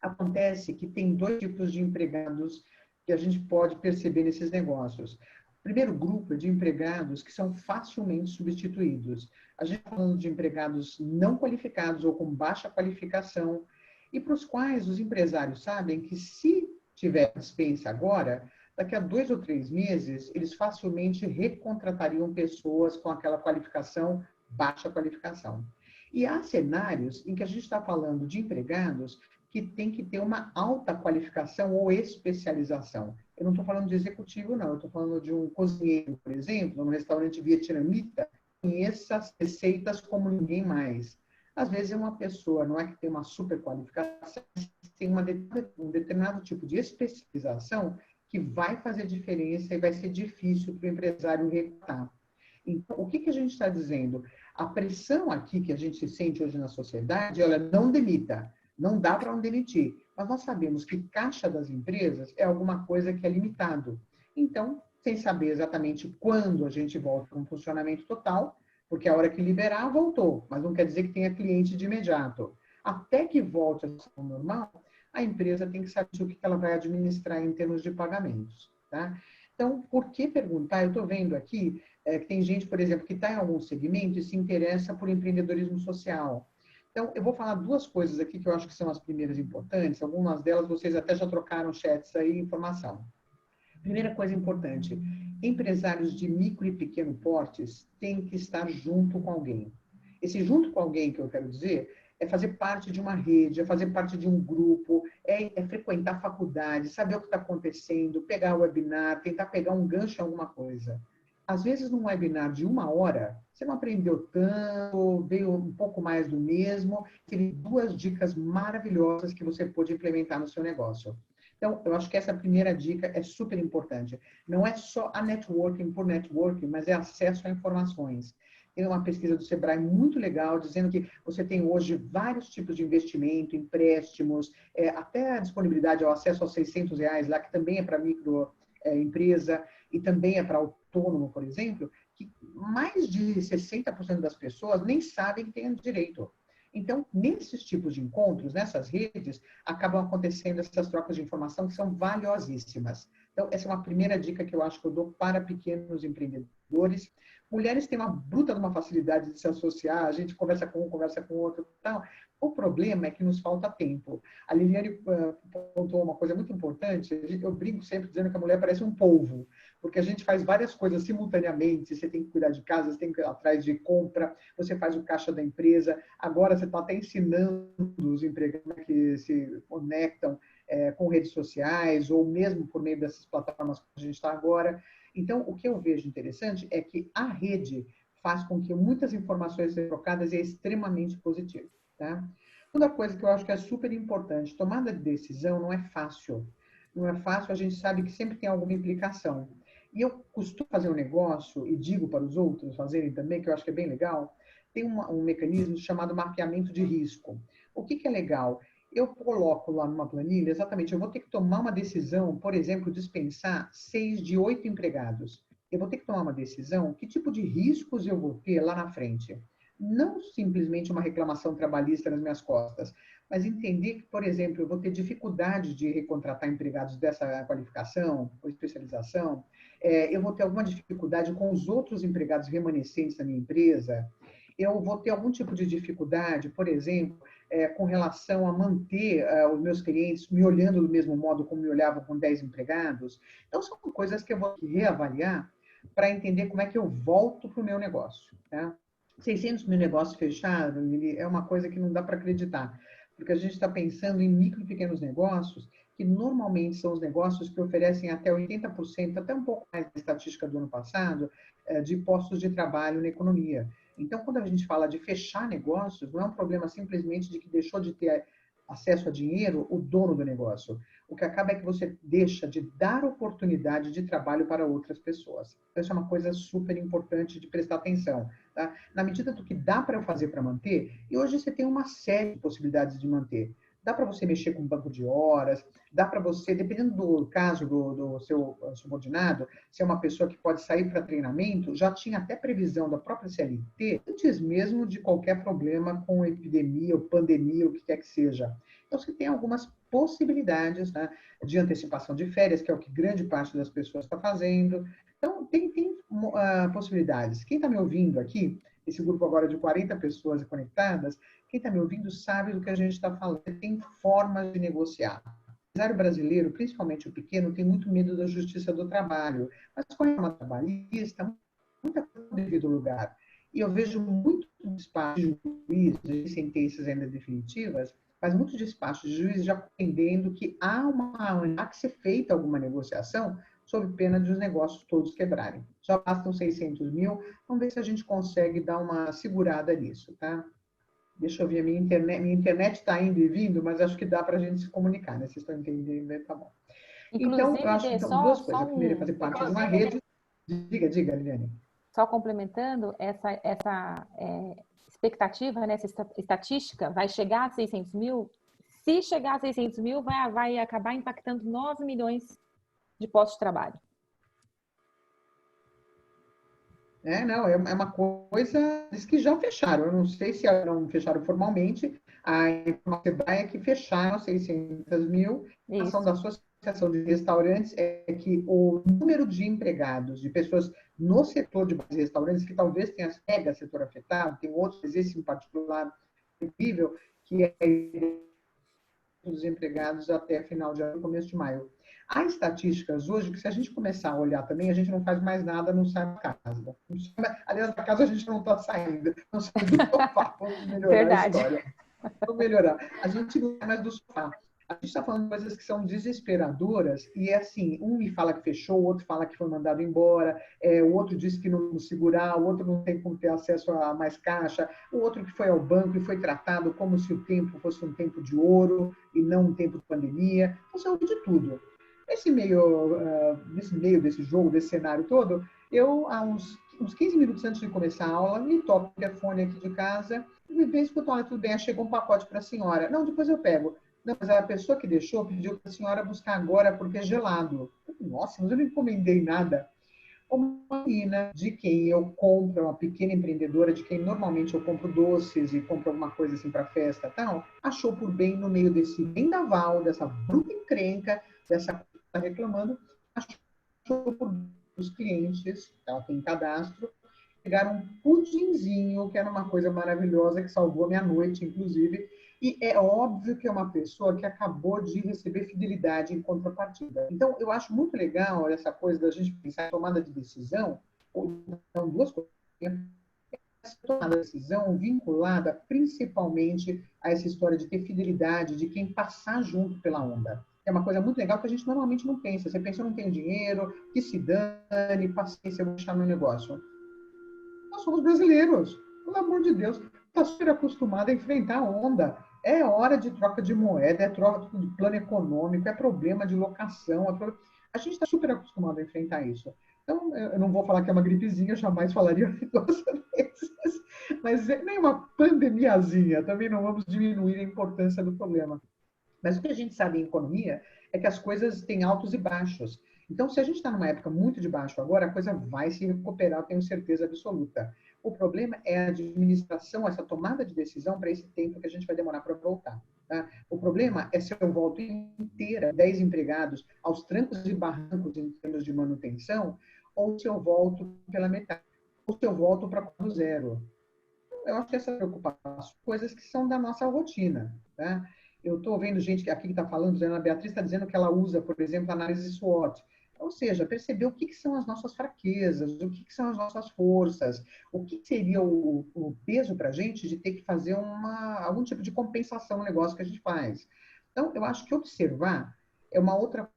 Acontece que tem 2 tipos de empregados que a gente pode perceber nesses negócios. O primeiro grupo é de empregados que são facilmente substituídos. A gente está falando de empregados não qualificados ou com baixa qualificação, e para os quais os empresários sabem que se tiver dispensa agora, daqui a 2 ou 3 meses, eles facilmente recontratariam pessoas com aquela qualificação, baixa qualificação. E há cenários em que a gente está falando de empregados que tem que ter uma alta qualificação ou especialização. Eu não estou falando de executivo, não. Eu estou falando de um cozinheiro, por exemplo, num restaurante vietnamita, que conheça as receitas como ninguém mais. Às vezes é uma pessoa, não é que tem uma super qualificação, tem um determinado tipo de especialização que vai fazer diferença e vai ser difícil para o empresário recrutar. Então, o que a gente está dizendo? A pressão aqui que a gente sente hoje na sociedade, ela não demita. Não dá para não demitir. Mas nós sabemos que caixa das empresas é alguma coisa que é limitado. Então, sem saber exatamente quando a gente volta com funcionamento total, porque a hora que liberar, voltou. Mas não quer dizer que tenha cliente de imediato. Até que volte a situação normal, a empresa tem que saber o que ela vai administrar em termos de pagamentos. Tá? Então, por que perguntar? Eu estou vendo aqui que tem gente, por exemplo, que está em algum segmento e se interessa por empreendedorismo social. Então, eu vou falar 2 coisas aqui que eu acho que são as primeiras importantes. Algumas delas vocês até já trocaram chats aí, informação. Primeira coisa importante, empresários de micro e pequeno portes têm que estar junto com alguém. Esse junto com alguém que eu quero dizer é fazer parte de uma rede, é fazer parte de um grupo, é frequentar a faculdade, saber o que está acontecendo, pegar o webinar, tentar pegar um gancho em alguma coisa. Às vezes, num webinar de 1 hora, você não aprendeu tanto, veio um pouco mais do mesmo, teve 2 dicas maravilhosas que você pode implementar no seu negócio. Então, eu acho que essa primeira dica é super importante. Não é só a networking por networking, mas é acesso a informações. Tem uma pesquisa do Sebrae muito legal, dizendo que você tem hoje vários tipos de investimento, empréstimos, até a disponibilidade ao acesso aos R$600 lá, que também é para microempresa e também é para autônomo, por exemplo, que mais de 60% das pessoas nem sabem que têm direito. Então, nesses tipos de encontros, nessas redes, acabam acontecendo essas trocas de informação que são valiosíssimas. Então, essa é uma primeira dica que eu acho que eu dou para pequenos empreendedores. Mulheres têm uma bruta de uma facilidade de se associar, a gente conversa com um, conversa com o outro, tal. O problema é que nos falta tempo. A Liliane pontuou uma coisa muito importante, eu brinco sempre dizendo que a mulher parece um polvo, porque a gente faz várias coisas simultaneamente, você tem que cuidar de casa, você tem que ir atrás de compra, você faz o caixa da empresa, agora você está até ensinando os empregados que se conectam com redes sociais, ou mesmo por meio dessas plataformas que a gente está agora. Então, o que eu vejo interessante é que a rede faz com que muitas informações sejam trocadas e é extremamente positivo. Tá? Segunda coisa que eu acho que é super importante, tomada de decisão não é fácil. Não é fácil, a gente sabe que sempre tem alguma implicação. E eu costumo fazer um negócio, e digo para os outros fazerem também, que eu acho que é bem legal, tem um mecanismo chamado mapeamento de risco. O que é legal? Eu coloco lá numa planilha, exatamente, eu vou ter que tomar uma decisão, por exemplo, dispensar 6 de 8 empregados. Eu vou ter que tomar uma decisão, que tipo de riscos eu vou ter lá na frente? Não simplesmente uma reclamação trabalhista nas minhas costas, mas entender que, por exemplo, eu vou ter dificuldade de recontratar empregados dessa qualificação ou especialização, eu vou ter alguma dificuldade com os outros empregados remanescentes da minha empresa, eu vou ter algum tipo de dificuldade, por exemplo, com relação a manter os meus clientes me olhando do mesmo modo como me olhavam com 10 empregados. Então, são coisas que eu vou reavaliar para entender como é que eu volto para o meu negócio. Tá? 600 mil negócios fechados é uma coisa que não dá para acreditar, porque a gente está pensando em micro e pequenos negócios, que normalmente são os negócios que oferecem até 80%, até um pouco mais da estatística do ano passado, de postos de trabalho na economia. Então, quando a gente fala de fechar negócios, não é um problema simplesmente de que deixou de ter acesso a dinheiro o dono do negócio. O que acaba é que você deixa de dar oportunidade de trabalho para outras pessoas. Então, isso é uma coisa super importante de prestar atenção. Tá? Na medida do que dá para fazer para manter, e hoje você tem uma série de possibilidades de manter. Dá para você mexer com banco de horas, dá para você, dependendo do caso do seu subordinado, se é uma pessoa que pode sair para treinamento, já tinha até previsão da própria CLT, antes mesmo de qualquer problema com epidemia ou pandemia, o que quer que seja. Então, você tem algumas possibilidades, né, de antecipação de férias, que é o que grande parte das pessoas está fazendo. Então, tem possibilidades. Quem está me ouvindo aqui, esse grupo agora de 40 pessoas conectadas, quem está me ouvindo sabe do que a gente está falando. Tem formas de negociar. O empresário brasileiro, principalmente o pequeno, tem muito medo da justiça do trabalho. Mas com a reforma trabalhista, muita coisa no devido lugar. E eu vejo muito despacho de juízes, de sentenças ainda definitivas, mas muito despacho de juízes já entendendo que há que ser feita alguma negociação sob pena de os negócios todos quebrarem. Já bastam 600 mil, vamos ver se a gente consegue dar uma segurada nisso, tá? Deixa eu ver, minha internet está indo e vindo, mas acho que dá para a gente se comunicar, né? Vocês estão entendendo, né? Tá bom. Então, eu acho que então, duas coisas. A primeira é fazer parte de uma rede. Diga, Liliane. Só complementando, essa expectativa, né, essa estatística, vai chegar a 600 mil. Se chegar a 600 mil, vai acabar impactando 9 milhões de postos de trabalho. Não, é uma coisa, diz que já fecharam, eu não sei se não fecharam formalmente, a informação é que fecharam 600 mil, a ação da Associação de Restaurantes é que o número de empregados, de pessoas no setor de restaurantes, que talvez tenha mega setor afetado, tem outros, mas esse em particular é incrível, que é dos empregados até final de ano, começo de maio. Há estatísticas hoje que, se a gente começar a olhar também, a gente não faz mais nada, não sai da casa. Aliás, da casa a gente não está saindo, não sai do sofá. Vamos melhorar Verdade. a história. Vamos melhorar. A gente não sai mais do sofá. A gente está falando de coisas que são desesperadoras e é assim, um me fala que fechou, o outro fala que foi mandado embora, o outro disse que não segurar, o outro não tem como ter acesso a mais caixa, o outro que foi ao banco e foi tratado como se o tempo fosse um tempo de ouro e não um tempo de pandemia. Você ouve de tudo. Nesse meio desse jogo, desse cenário todo, eu, há uns 15 minutos antes de começar a aula, me toco o telefone aqui de casa e me vejo, olha, tudo bem, chegou um pacote para a senhora. Não, depois eu pego. Não, mas a pessoa que deixou pediu para a senhora buscar agora porque é gelado. Nossa, mas eu não encomendei nada. Uma menina de quem eu compro, uma pequena empreendedora, de quem normalmente eu compro doces e compro alguma coisa assim para festa e tal, achou por bem no meio desse vendaval, dessa bruta encrenca, dessa que está reclamando, achou por os clientes, ela tem cadastro, pegaram um pudinzinho, que era uma coisa maravilhosa, que salvou a minha noite, inclusive. E é óbvio que é uma pessoa que acabou de receber fidelidade em contrapartida. Então, eu acho muito legal essa coisa da gente pensar em tomada de decisão, então, duas coisas. Essa tomada de decisão vinculada principalmente a essa história de ter fidelidade, de quem passar junto pela onda. É uma coisa muito legal que a gente normalmente não pensa. Você pensa, eu não tenho dinheiro, que se dane, paciência, eu vou deixar meu negócio. Nós somos brasileiros, pelo amor de Deus. Está super acostumado a enfrentar a onda. É hora de troca de moeda, é troca de plano econômico, é problema de locação. A gente está super acostumado a enfrentar isso. Então, eu não vou falar que é uma gripezinha, jamais falaria duas vezes, mas nem uma pandemiazinha, também não vamos diminuir a importância do problema. Mas o que a gente sabe em economia é que as coisas têm altos e baixos. Então, se a gente está numa época muito de baixo agora, a coisa vai se recuperar, eu tenho certeza absoluta. O problema é a administração, essa tomada de decisão para esse tempo que a gente vai demorar para voltar. Tá? O problema é se eu volto inteira, 10 empregados, aos trancos e barrancos em termos de manutenção, ou se eu volto pela metade, ou se eu volto para o zero. Eu acho que essa preocupação, coisas que são da nossa rotina. Tá? Eu estou vendo gente aqui que está falando, a Beatriz está dizendo que ela usa, por exemplo, análise SWOT. Ou seja, perceber o que são as nossas fraquezas, o que são as nossas forças, o que seria o peso para a gente de ter que fazer algum tipo de compensação no negócio que a gente faz. Então, eu acho que observar é uma outra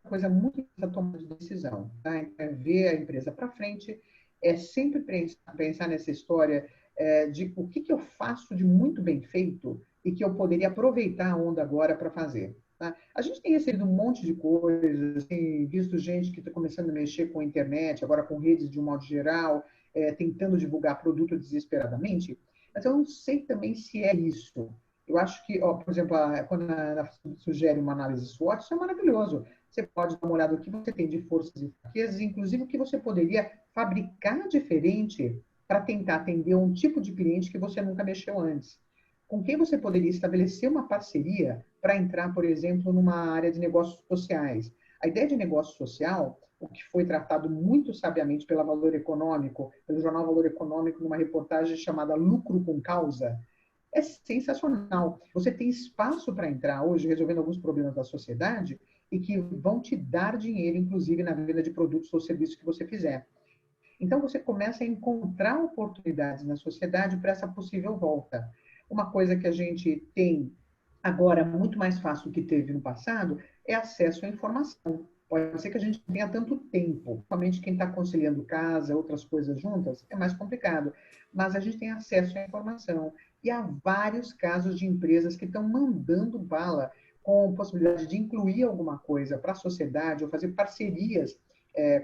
coisa muito importante da tomada de decisão. Tá? É ver a empresa para frente, é sempre pensar nessa história de o que eu faço de muito bem feito e que eu poderia aproveitar a onda agora para fazer. Tá? A gente tem recebido um monte de coisas, tem visto gente que está começando a mexer com a internet, agora com redes de um modo geral, tentando divulgar produto desesperadamente, mas eu não sei também se é isso. Eu acho que, por exemplo, quando a Ana sugere uma análise SWOT, isso é maravilhoso. Você pode dar uma olhada no que você tem de forças e fraquezas, inclusive o que você poderia fabricar diferente para tentar atender um tipo de cliente que você nunca mexeu antes. Com quem você poderia estabelecer uma parceria para entrar, por exemplo, numa área de negócios sociais. A ideia de negócio social, o que foi tratado muito sabiamente pela Valor Econômico, pelo jornal Valor Econômico, numa reportagem chamada Lucro com Causa, é sensacional. Você tem espaço para entrar hoje, resolvendo alguns problemas da sociedade, e que vão te dar dinheiro, inclusive, na venda de produtos ou serviços que você fizer. Então, você começa a encontrar oportunidades na sociedade para essa possível volta. Uma coisa que a gente tem agora muito mais fácil do que teve no passado é acesso à informação. Pode ser que a gente não tenha tanto tempo, principalmente quem está conciliando casa, outras coisas juntas, é mais complicado. Mas a gente tem acesso à informação. E há vários casos de empresas que estão mandando bala com possibilidade de incluir alguma coisa para a sociedade ou fazer parcerias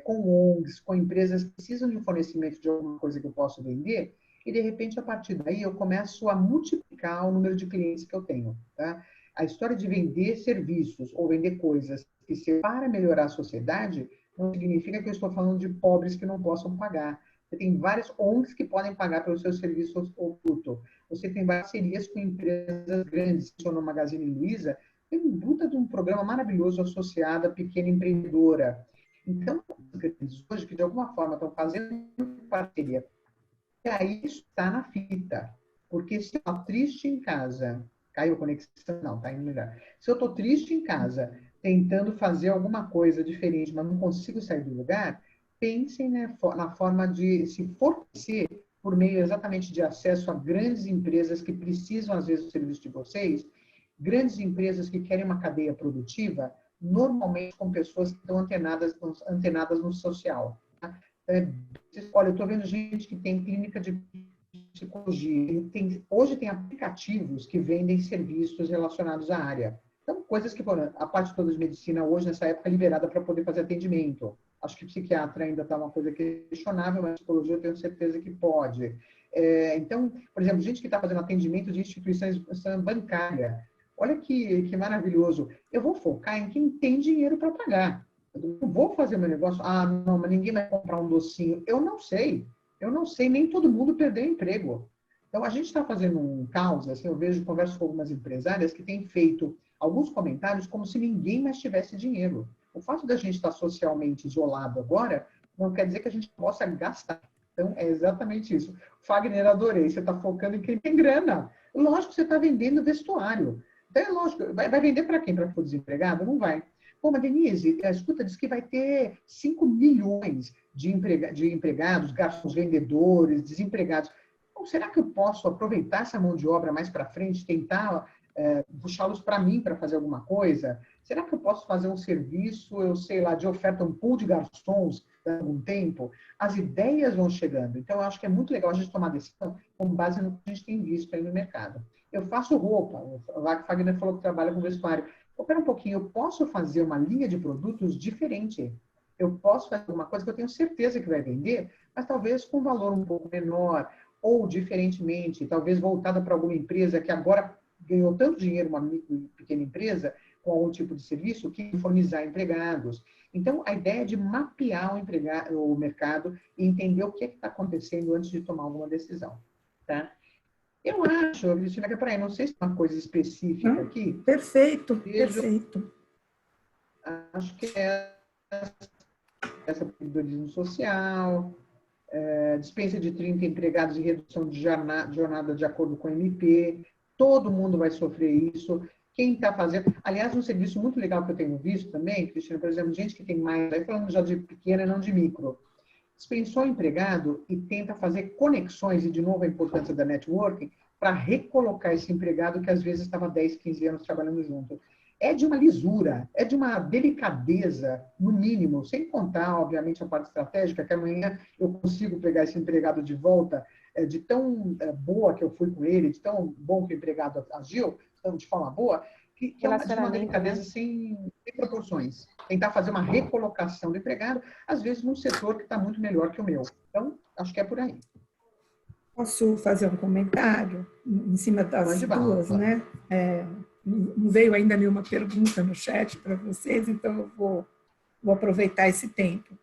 com ONGs, com empresas que precisam de um fornecimento de alguma coisa que eu posso vender, e de repente, a partir daí, eu começo a multiplicar o número de clientes que eu tenho. Tá? A história de vender serviços ou vender coisas que se para melhorar a sociedade, não significa que eu estou falando de pobres que não possam pagar. Você tem várias ONGs que podem pagar pelos seus serviços ou produto. Você tem parcerias com empresas grandes, como a Magazine Luiza, tem um puta de um programa maravilhoso associado à pequena empreendedora. Então, hoje que de alguma forma estão fazendo parceria, e aí isso está na fita. Porque se eu estou triste em casa, caiu a conexão? Não, está indo melhor. Se eu estou triste em casa, tentando fazer alguma coisa diferente, mas não consigo sair do lugar, pensem na forma de se fortalecer por meio exatamente de acesso a grandes empresas que precisam, às vezes, do serviço de vocês, grandes empresas que querem uma cadeia produtiva, normalmente com pessoas que estão antenadas no social. Tá? Olha, eu estou vendo gente que tem clínica de psicologia, hoje tem aplicativos que vendem serviços relacionados à área. Então, coisas que, a parte toda de medicina hoje, nessa época, é liberada para poder fazer atendimento. Acho que psiquiatra ainda está uma coisa questionável, mas psicologia eu tenho certeza que pode. Então, por exemplo, gente que está fazendo atendimento de instituições bancárias. Olha que maravilhoso. Eu vou focar em quem tem dinheiro para pagar. Eu não vou fazer meu negócio. Ah, não, mas ninguém vai comprar um docinho. Eu não sei. Nem todo mundo perdeu emprego. Então, a gente está fazendo um caos, assim, eu converso com algumas empresárias que têm feito alguns comentários como se ninguém mais tivesse dinheiro. O fato da gente estar socialmente isolado agora não quer dizer que a gente possa gastar. Então, é exatamente isso. Fagner, adorei. Você está focando em quem tem grana. Lógico que você está vendendo vestuário. Então, é lógico. Vai vender para quem? Para o desempregado? Não vai. Pô, mas Denise, escuta, diz que vai ter 5 milhões de empregados, garçons, vendedores, desempregados. Então, será que eu posso aproveitar essa mão de obra mais para frente, tentar puxá-los para mim para fazer alguma coisa? Será que eu posso fazer um serviço, eu sei lá, de oferta, um pool de garçons há algum tempo? As ideias vão chegando. Então, eu acho que é muito legal a gente tomar decisão com base no que a gente tem visto aí no mercado. Eu faço roupa. O Wagner falou que trabalha com vestuário. Espera um pouquinho, eu posso fazer uma linha de produtos diferente. Eu posso fazer uma coisa que eu tenho certeza que vai vender, mas talvez com um valor um pouco menor, ou diferentemente, talvez voltada para alguma empresa que agora ganhou tanto dinheiro, uma pequena empresa, com algum tipo de serviço, que uniformizar empregados. Então, a ideia é de mapear o mercado e entender o que está acontecendo antes de tomar alguma decisão. Tá? Eu acho, Cristina, que é para aí, não sei se é uma coisa específica aqui. Perfeito, perfeito. Acho que é essa empreendedorismo social, dispensa de 30 empregados e redução de jornada de acordo com o MP. Todo mundo vai sofrer isso. Quem está fazendo... Aliás, um serviço muito legal que eu tenho visto também, Cristina, por exemplo, gente que tem mais... Aí falando já de pequena, não de micro. Dispensou o empregado e tenta fazer conexões, e de novo a importância da networking, para recolocar esse empregado que às vezes estava 10, 15 anos trabalhando junto. É de uma lisura, é de uma delicadeza, no mínimo, sem contar, obviamente, a parte estratégica, que amanhã eu consigo pegar esse empregado de volta, de tão boa que eu fui com ele, de tão bom que o empregado agiu, de forma boa, que é de uma delicadeza, né? sem proporções. Tentar fazer uma recolocação do empregado, às vezes num setor que está muito melhor que o meu. Então, acho que é por aí. Posso fazer um comentário em cima das duas, né? Não veio ainda nenhuma pergunta no chat para vocês, então eu vou aproveitar esse tempo.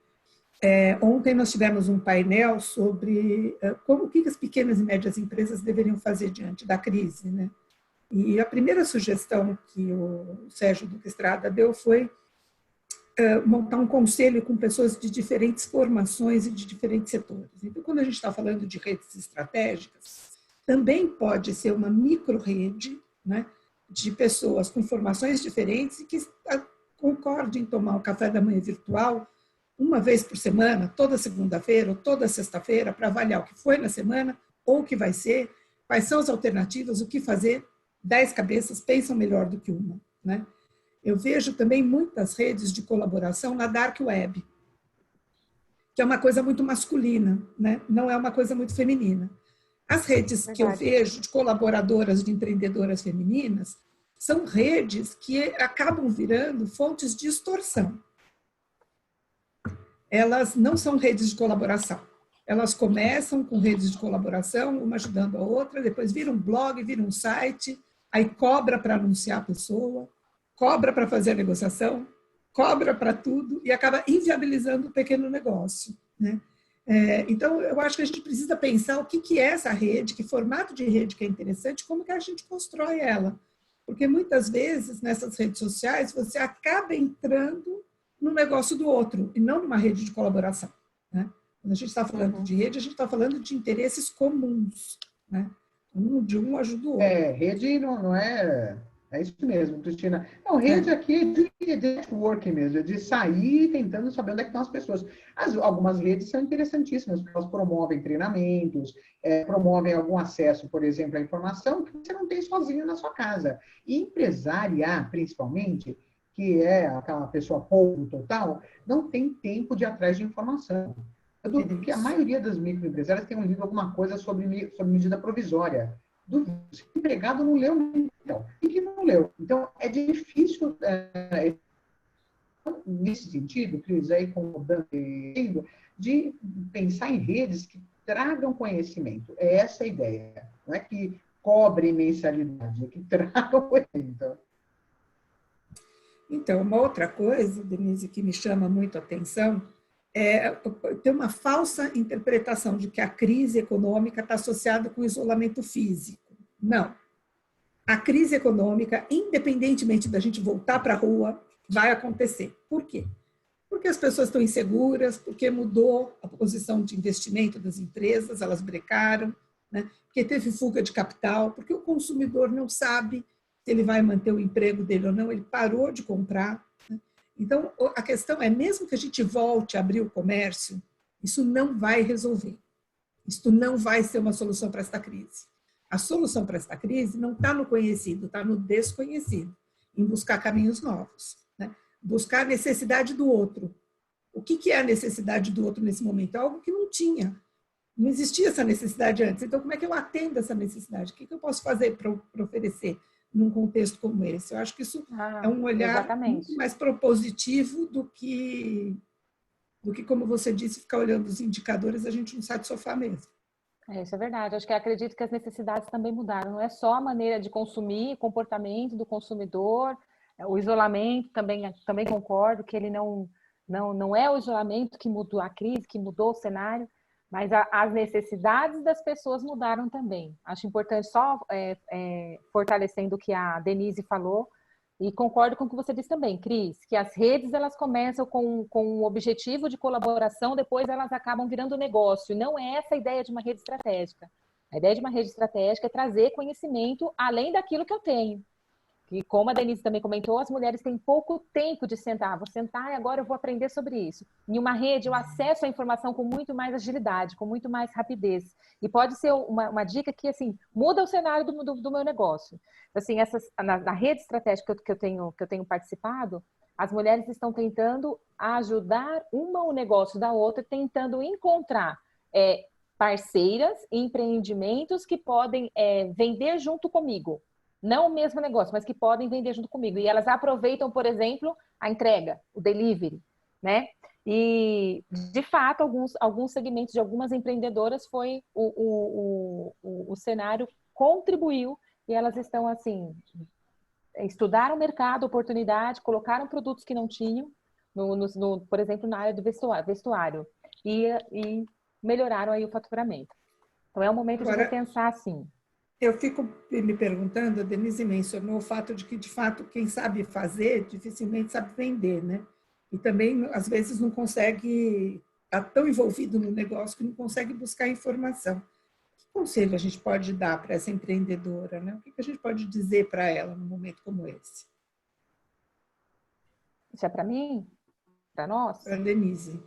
Ontem nós tivemos um painel sobre o que as pequenas e médias empresas deveriam fazer diante da crise, né? E a primeira sugestão que o Sérgio Duque Estrada deu foi montar um conselho com pessoas de diferentes formações e de diferentes setores. Então, quando a gente está falando de redes estratégicas, também pode ser uma micro-rede, né, de pessoas com formações diferentes e que concordem em tomar um café da manhã virtual uma vez por semana, toda segunda-feira ou toda sexta-feira, para avaliar o que foi na semana ou o que vai ser, quais são as alternativas, o que fazer. 10 cabeças pensam melhor do que uma, né? Eu vejo também muitas redes de colaboração na Dark Web, que é uma coisa muito masculina, né? Não é uma coisa muito feminina. As redes que eu vejo de colaboradoras, de empreendedoras femininas, são redes que acabam virando fontes de extorsão. Elas não são redes de colaboração. Elas começam com redes de colaboração, uma ajudando a outra, depois vira um blog, vira um site, aí cobra para anunciar a pessoa, cobra para fazer a negociação, cobra para tudo e acaba inviabilizando o pequeno negócio, né? Então, eu acho que a gente precisa pensar o que é essa rede, que formato de rede que é interessante, como que a gente constrói ela. Porque muitas vezes, nessas redes sociais, você acaba entrando no negócio do outro e não numa rede de colaboração, né? Quando a gente está falando de rede, a gente está falando de interesses comuns, né? De um ajuda o outro. Rede não é... É isso mesmo, Cristina. Não, rede aqui é de networking mesmo, é de sair tentando saber onde é que estão as pessoas. Algumas redes são interessantíssimas, porque elas promovem treinamentos, promovem algum acesso, por exemplo, à informação que você não tem sozinho na sua casa. E empresariar, principalmente, que é aquela pessoa povo total, não tem tempo de ir atrás de informação. Porque a maioria das microempresárias tem lido alguma coisa sobre medida provisória. Se o empregado não leu, então, e que não leu. Então, é difícil, nesse sentido, Cris, aí concordando, de pensar em redes que tragam conhecimento. É essa a ideia. Não é que cobrem mensalidade, é que tragam conhecimento. Então, uma outra coisa, Denise, que me chama muito a atenção, tem uma falsa interpretação de que a crise econômica está associada com o isolamento físico. Não. A crise econômica, independentemente da gente voltar para a rua, vai acontecer. Por quê? Porque as pessoas estão inseguras, porque mudou a posição de investimento das empresas, elas brecaram, né? Porque teve fuga de capital, porque o consumidor não sabe se ele vai manter o emprego dele ou não, ele parou de comprar, né? Então, a questão é, mesmo que a gente volte a abrir o comércio, isso não vai resolver. Isso não vai ser uma solução para esta crise. A solução para esta crise não está no conhecido, está no desconhecido, em buscar caminhos novos, né? Buscar a necessidade do outro. O que é a necessidade do outro nesse momento? Algo que não tinha. Não existia essa necessidade antes. Então, como é que eu atendo essa necessidade? O que eu posso fazer para oferecer num contexto como esse? Eu acho que isso é um olhar muito Exatamente. mais propositivo do que, como você disse, ficar olhando os indicadores, a gente não sai do sofá mesmo. Isso é verdade. Acho que acredito que as necessidades também mudaram. Não é só a maneira de consumir, o comportamento do consumidor, o isolamento também concordo que ele não é o isolamento que mudou a crise, que mudou o cenário, mas as necessidades das pessoas mudaram também. Acho importante só fortalecendo o que a Denise falou, e concordo com o que você disse também, Cris, que as redes elas começam com um objetivo de colaboração, depois elas acabam virando negócio. Não é essa a ideia de uma rede estratégica. A ideia de uma rede estratégica é trazer conhecimento além daquilo que eu tenho. E como a Denise também comentou, as mulheres têm pouco tempo de sentar. Vou sentar e agora eu vou aprender sobre isso. Em uma rede, eu acesso a informação com muito mais agilidade, com muito mais rapidez. E pode ser uma dica que, assim, muda o cenário do meu negócio. Assim, na rede estratégica que eu tenho participado, as mulheres estão tentando ajudar o negócio da outra, tentando encontrar parceiras, empreendimentos que podem vender junto comigo. Não o mesmo negócio, mas que podem vender junto comigo. E elas aproveitam, por exemplo, a entrega, o delivery, né? E, de fato, alguns segmentos de algumas empreendedoras foi o cenário contribuiu e elas estão, assim, estudaram o mercado, oportunidade, colocaram produtos que não tinham, por exemplo, na área do vestuário e melhoraram aí o faturamento. Então, é um momento de Agora, repensar, assim. eu fico me perguntando, a Denise mencionou o fato de que, de fato, quem sabe fazer dificilmente sabe vender, né? E também, às vezes, não consegue, está tão envolvido no negócio que não consegue buscar informação. Que conselho a gente pode dar para essa empreendedora, né? O que a gente pode dizer para ela num momento como esse? Isso é para mim? Para nós? Para a Denise.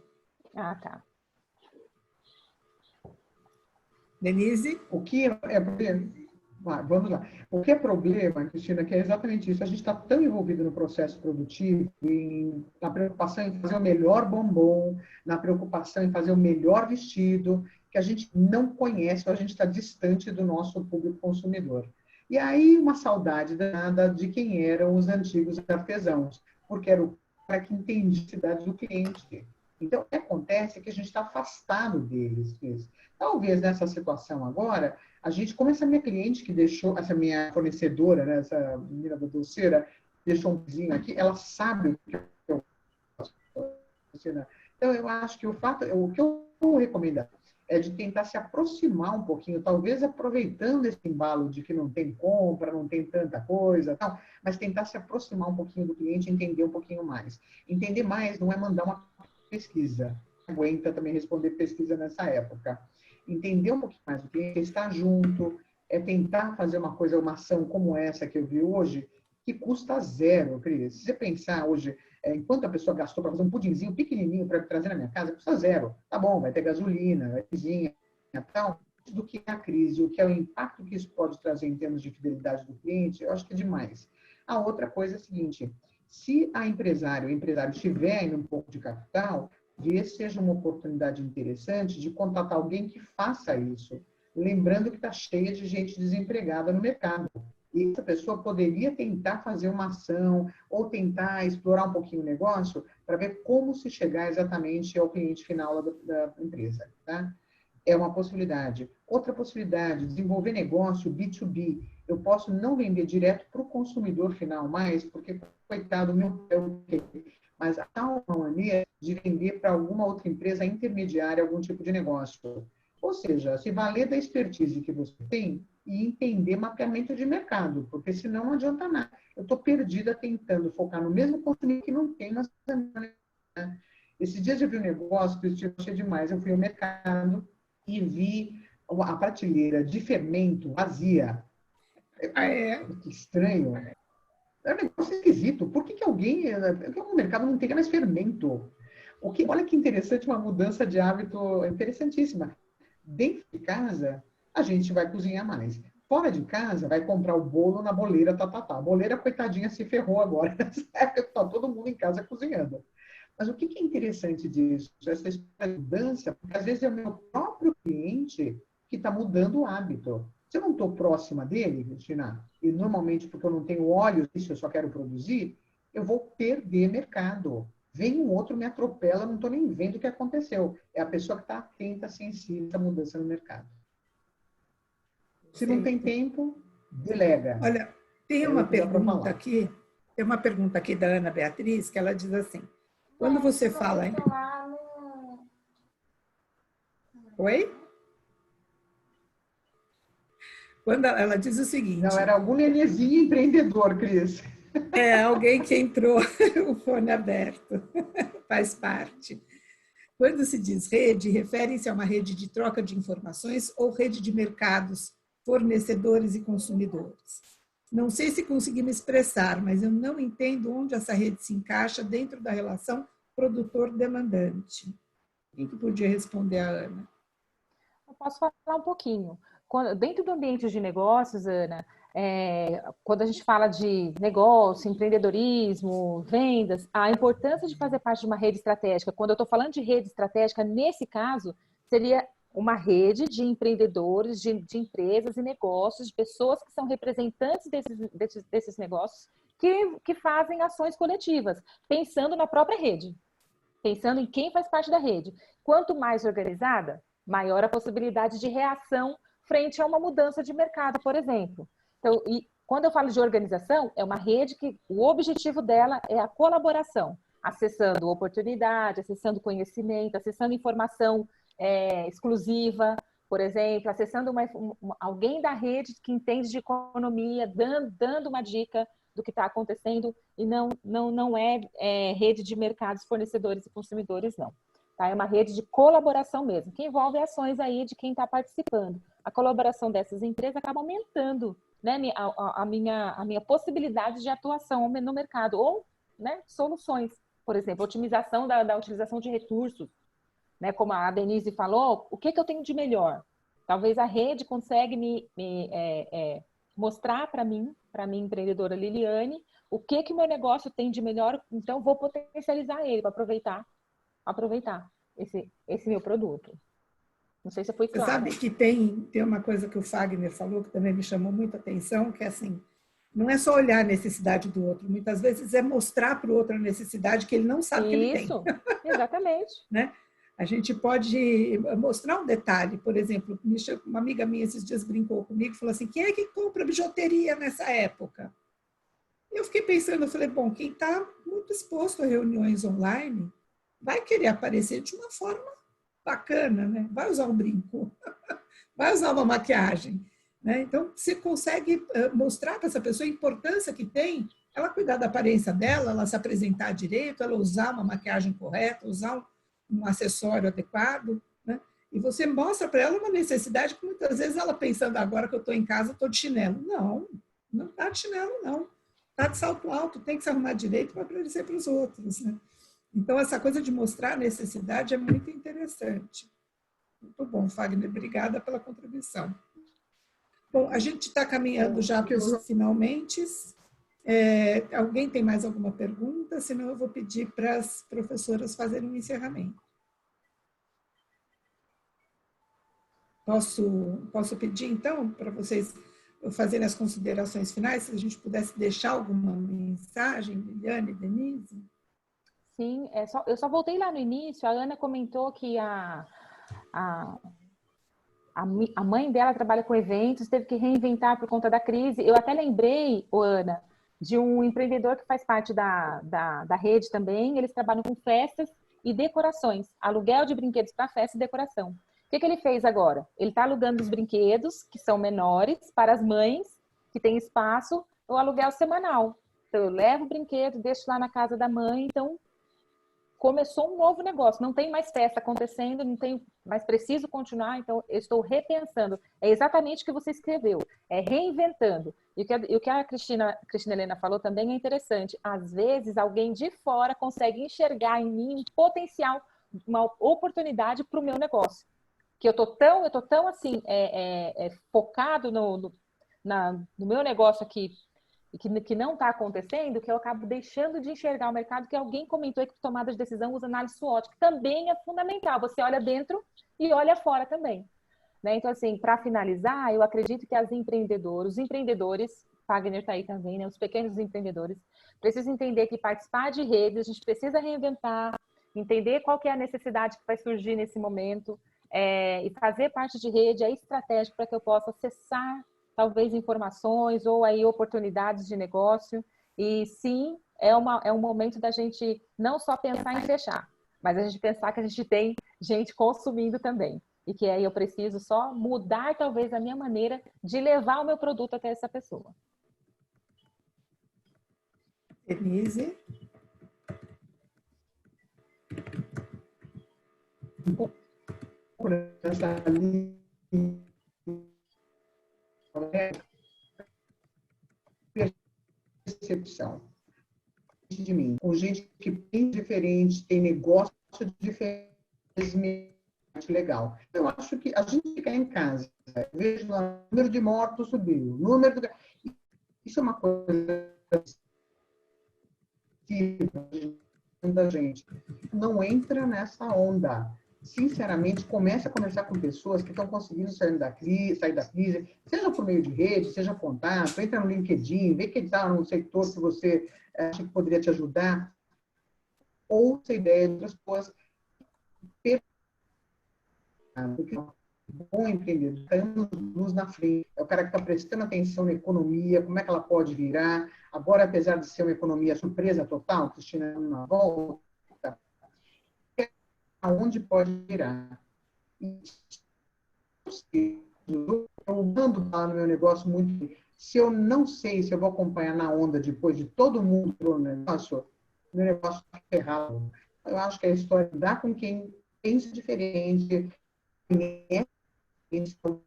Ah, tá. Denise? O que vamos lá. O que é problema, Cristina, que é exatamente isso. A gente está tão envolvido no processo produtivo, na preocupação em fazer o melhor bombom, na preocupação em fazer o melhor vestido, que a gente não conhece, ou a gente está distante do nosso público consumidor. E aí, uma saudade danada de quem eram os antigos artesãos, porque era o cara que entendia a necessidade do cliente. Então, o que acontece é que a gente está afastado deles. Talvez nessa situação agora, a gente, como essa minha cliente que deixou, essa minha fornecedora, né, essa menina da doceira, deixou um vizinho aqui, ela sabe o que eu faço. Então, eu acho que o que eu recomendo é de tentar se aproximar um pouquinho, talvez aproveitando esse embalo de que não tem compra, não tem tanta coisa, tal, mas tentar se aproximar um pouquinho do cliente, entender um pouquinho mais. Entender mais não é mandar uma pesquisa, aguenta também responder pesquisa nessa época. Entender um pouquinho mais do cliente, estar junto, é tentar fazer uma coisa, uma ação como essa que eu vi hoje, que custa zero, Cris. Se você pensar hoje, enquanto a pessoa gastou para fazer um pudinzinho pequenininho para trazer na minha casa, custa zero. Tá bom, vai ter gasolina, vai ter cozinha, tal. Do que é a crise, o que é o impacto que isso pode trazer em termos de fidelidade do cliente, eu acho que é demais. A outra coisa é a seguinte, se o empresário tiver ainda um pouco de capital, talvez seja uma oportunidade interessante de contratar alguém que faça isso. Lembrando que está cheia de gente desempregada no mercado. E essa pessoa poderia tentar fazer uma ação ou tentar explorar um pouquinho o negócio para ver como se chegar exatamente ao cliente final da empresa. Tá? É uma possibilidade. Outra possibilidade, desenvolver negócio B2B. Eu posso não vender direto para o consumidor final mais, porque, coitado, meu é o quê? Mas há uma maneira de vender para alguma outra empresa intermediária algum tipo de negócio. Ou seja, se valer da expertise que você tem e entender mapeamento de mercado, porque senão não adianta nada. Eu estou perdida tentando focar no mesmo consumidor que não tem, mas... Esses dias eu vi um negócio que eu achei demais. Eu fui ao mercado e vi a prateleira de fermento vazia. Que estranho. É um negócio esquisito. Por que alguém... O mercado não tem mais fermento? Olha que interessante, uma mudança de hábito interessantíssima. Dentro de casa, a gente vai cozinhar mais. Fora de casa, vai comprar o bolo na boleira, A boleira, coitadinha, se ferrou agora. Está todo mundo em casa cozinhando. Mas o que é interessante disso? Essa história de mudança, porque às vezes é o meu próprio cliente que está mudando o hábito. Se eu não estou próxima dele, Cristina, e normalmente porque eu não tenho olhos, se eu só quero produzir, eu vou perder mercado. Vem um outro, me atropela, não estou nem vendo o que aconteceu. É a pessoa que está atenta, sensível à mudança no mercado. Se não tem tempo, delega. Olha, tem uma pergunta aqui, tem uma pergunta aqui da Ana Beatriz, que ela diz assim, quando você fala em... Oi? Quando ela diz o seguinte... Não, era algum nenezinho empreendedor, Cris. É, alguém que entrou, o fone aberto, faz parte. Quando se diz rede, refere-se a uma rede de troca de informações ou rede de mercados, fornecedores e consumidores. Não sei se consegui me expressar, mas eu não entendo onde essa rede se encaixa dentro da relação produtor-demandante. Quem que podia responder a Ana? Eu posso falar um pouquinho. Dentro do ambiente de negócios, Ana, quando a gente fala de negócio, empreendedorismo, vendas, a importância de fazer parte de uma rede estratégica, quando eu estou falando de rede estratégica, nesse caso, seria uma rede de empreendedores, de empresas e negócios, de pessoas que são representantes desses negócios, que fazem ações coletivas, pensando na própria rede, pensando em quem faz parte da rede. Quanto mais organizada, maior a possibilidade de reação frente a uma mudança de mercado, por exemplo. Então, quando eu falo de organização, é uma rede que o objetivo dela é a colaboração, acessando oportunidade, acessando conhecimento, acessando informação exclusiva, por exemplo, acessando alguém da rede que entende de economia, dando uma dica do que está acontecendo, e não é rede de mercados, fornecedores e consumidores, não. Tá? É uma rede de colaboração mesmo, que envolve ações aí de quem está participando. A colaboração dessas empresas acaba aumentando, né, a minha possibilidade de atuação no mercado, ou, né, soluções, por exemplo, otimização da utilização de recursos, né, como a Denise falou, o que eu tenho de melhor? Talvez a rede consegue me mostrar para mim, empreendedora Liliane, o que o meu negócio tem de melhor, então vou potencializar ele para aproveitar esse meu produto. Não sei se foi claro. Você sabe que tem uma coisa que o Fagner falou que também me chamou muita atenção, que é assim, não é só olhar a necessidade do outro, muitas vezes é mostrar para o outro a necessidade que ele não sabe que ele tem. Isso, exatamente. Né? A gente pode mostrar um detalhe, por exemplo, uma amiga minha esses dias brincou comigo e falou assim, quem é que compra bijuteria nessa época? Eu fiquei pensando, eu falei, bom, quem está muito exposto a reuniões online vai querer aparecer de uma forma bacana, né? Vai usar um brinco, vai usar uma maquiagem. Né? Então, você consegue mostrar para essa pessoa a importância que tem ela cuidar da aparência dela, ela se apresentar direito, ela usar uma maquiagem correta, usar um acessório adequado. Né? E você mostra para ela uma necessidade que muitas vezes ela pensando, agora que eu estou em casa, estou de chinelo. Não está de chinelo, não. Está de salto alto, tem que se arrumar direito para aparecer para os outros. Né? Então, essa coisa de mostrar a necessidade é muito interessante. Muito bom, Fagner. Obrigada pela contribuição. Bom, a gente está caminhando já para os finalmente. Alguém tem mais alguma pergunta? Senão eu vou pedir para as professoras fazerem um encerramento. Posso pedir, então, para vocês fazerem as considerações finais? Se a gente pudesse deixar alguma mensagem, Liliane, Denise? Sim, eu só voltei lá no início, a Ana comentou que a mãe dela trabalha com eventos, teve que reinventar por conta da crise. Eu até lembrei, Ana, de um empreendedor que faz parte da rede também. Eles trabalham com festas e decorações, aluguel de brinquedos para festa e decoração. O que ele fez agora? Ele está alugando os brinquedos, que são menores, para as mães que têm espaço, o aluguel semanal. Então, eu levo o brinquedo, deixo lá na casa da mãe. Então, começou um novo negócio. Não tem mais festa acontecendo, não tem mais preciso continuar. Então, eu estou repensando. É exatamente o que você escreveu. É reinventando. E o que a Cristina Helena falou também é interessante. Às vezes, alguém de fora consegue enxergar em mim um potencial, uma oportunidade para o meu negócio. Que eu tô tão assim, focado no meu negócio aqui, que não está acontecendo, que eu acabo deixando de enxergar o mercado, que alguém comentou aí que tomada de decisão usa análise SWOT, que também é fundamental. Você olha dentro e olha fora também. Né? Então, assim, para finalizar, eu acredito que os empreendedores, Fagner está aí também, né? Os pequenos empreendedores, precisam entender que participar de redes, a gente precisa reinventar, entender qual que é a necessidade que vai surgir nesse momento, e fazer parte de rede é estratégico para que eu possa acessar talvez informações ou aí oportunidades de negócio. E sim, é um momento da gente não só pensar em fechar, mas a gente pensar que a gente tem gente consumindo também. E que aí eu preciso só mudar talvez a minha maneira de levar o meu produto até essa pessoa. Denise? Percepção de mim, com gente que pensa diferente, tem negócio diferente, legal. Eu acho que a gente ficar em casa, vejo lá, o número de mortos subiu, isso é uma coisa que a gente não entra nessa onda. Sinceramente, comece a conversar com pessoas que estão conseguindo sair da crise, seja por meio de rede, seja contato, entra no LinkedIn, vê quem está no setor que você acha que poderia te ajudar, ou essa ideia de outras pessoas. Porque um bom empreendedor está luz na frente, é o cara que está prestando atenção na economia, como é que ela pode virar. Agora, apesar de ser uma economia surpresa total, Cristina, na volta, aonde pode virar. Eu ando lá no meu negócio muito. Se eu não sei se eu vou acompanhar na onda depois de todo mundo no negócio, meu negócio está ferrado. Eu acho que a história dá com quem pensa diferente, o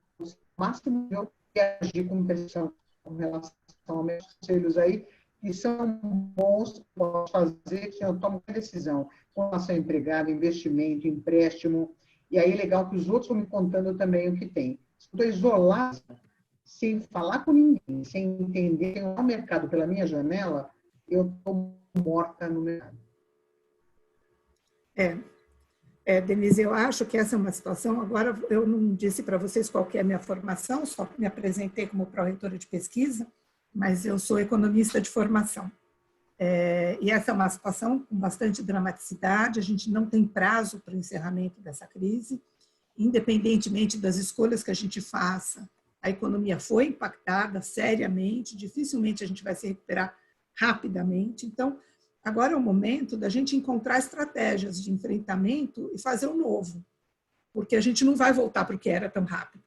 máximo de agir com pressão com relação aos meus conselhos aí, que são bons que eu posso fazer, que eu tomo uma decisão com relação ao empregado, investimento, empréstimo. E aí é legal que os outros vão me contando também o que tem. Se eu estou isolada, sem falar com ninguém, sem entender que o mercado pela minha janela, eu estou morta no mercado. Denise, eu acho que essa é uma situação. Agora, eu não disse para vocês qual que é a minha formação, só me apresentei como pró-reitora de pesquisa, mas eu sou economista de formação. E essa é uma situação com bastante dramaticidade, a gente não tem prazo para o encerramento dessa crise, independentemente das escolhas que a gente faça, a economia foi impactada seriamente, dificilmente a gente vai se recuperar rapidamente. Então, agora é o momento da gente encontrar estratégias de enfrentamento e fazer o novo, porque a gente não vai voltar para o que era tão rápido.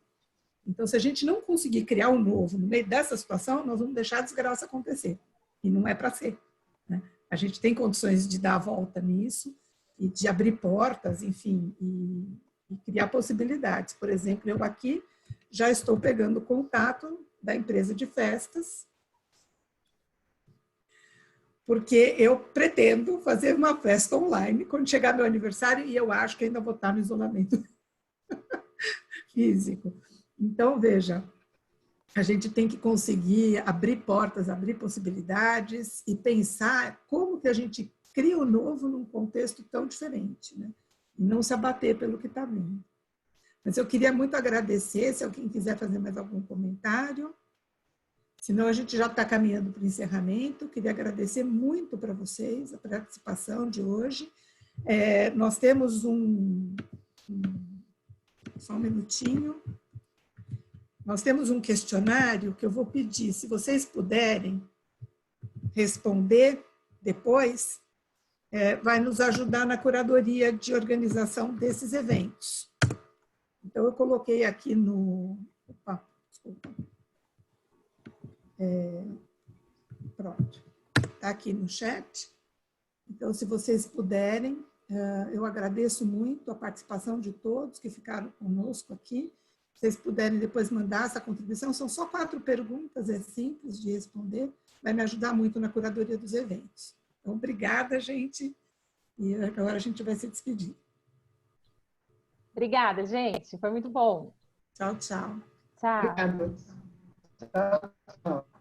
Então, se a gente não conseguir criar o novo no meio dessa situação, nós vamos deixar a desgraça acontecer. E não é para ser. Né? A gente tem condições de dar a volta nisso e de abrir portas, enfim, e criar possibilidades. Por exemplo, eu aqui já estou pegando contato da empresa de festas, porque eu pretendo fazer uma festa online quando chegar meu aniversário e eu acho que ainda vou estar no isolamento físico. Então, veja, a gente tem que conseguir abrir portas, abrir possibilidades e pensar como que a gente cria o novo num contexto tão diferente, né? E não se abater pelo que está vindo. Mas eu queria muito agradecer, se alguém quiser fazer mais algum comentário. Senão a gente já está caminhando para o encerramento. Queria agradecer muito para vocês a participação de hoje. Nós temos só um minutinho. Nós temos um questionário que eu vou pedir, se vocês puderem responder depois, vai nos ajudar na curadoria de organização desses eventos. Então, eu coloquei aqui no... Opa, desculpa. Pronto. Está aqui no chat. Então, se vocês puderem, eu agradeço muito a participação de todos que ficaram conosco aqui. Se vocês puderem depois mandar essa contribuição, são só 4 perguntas, é simples de responder, vai me ajudar muito na curadoria dos eventos. Então, obrigada, gente. E agora a gente vai se despedir. Obrigada, gente. Foi muito bom. Tchau, tchau. Tchau. Obrigada. Tchau, tchau.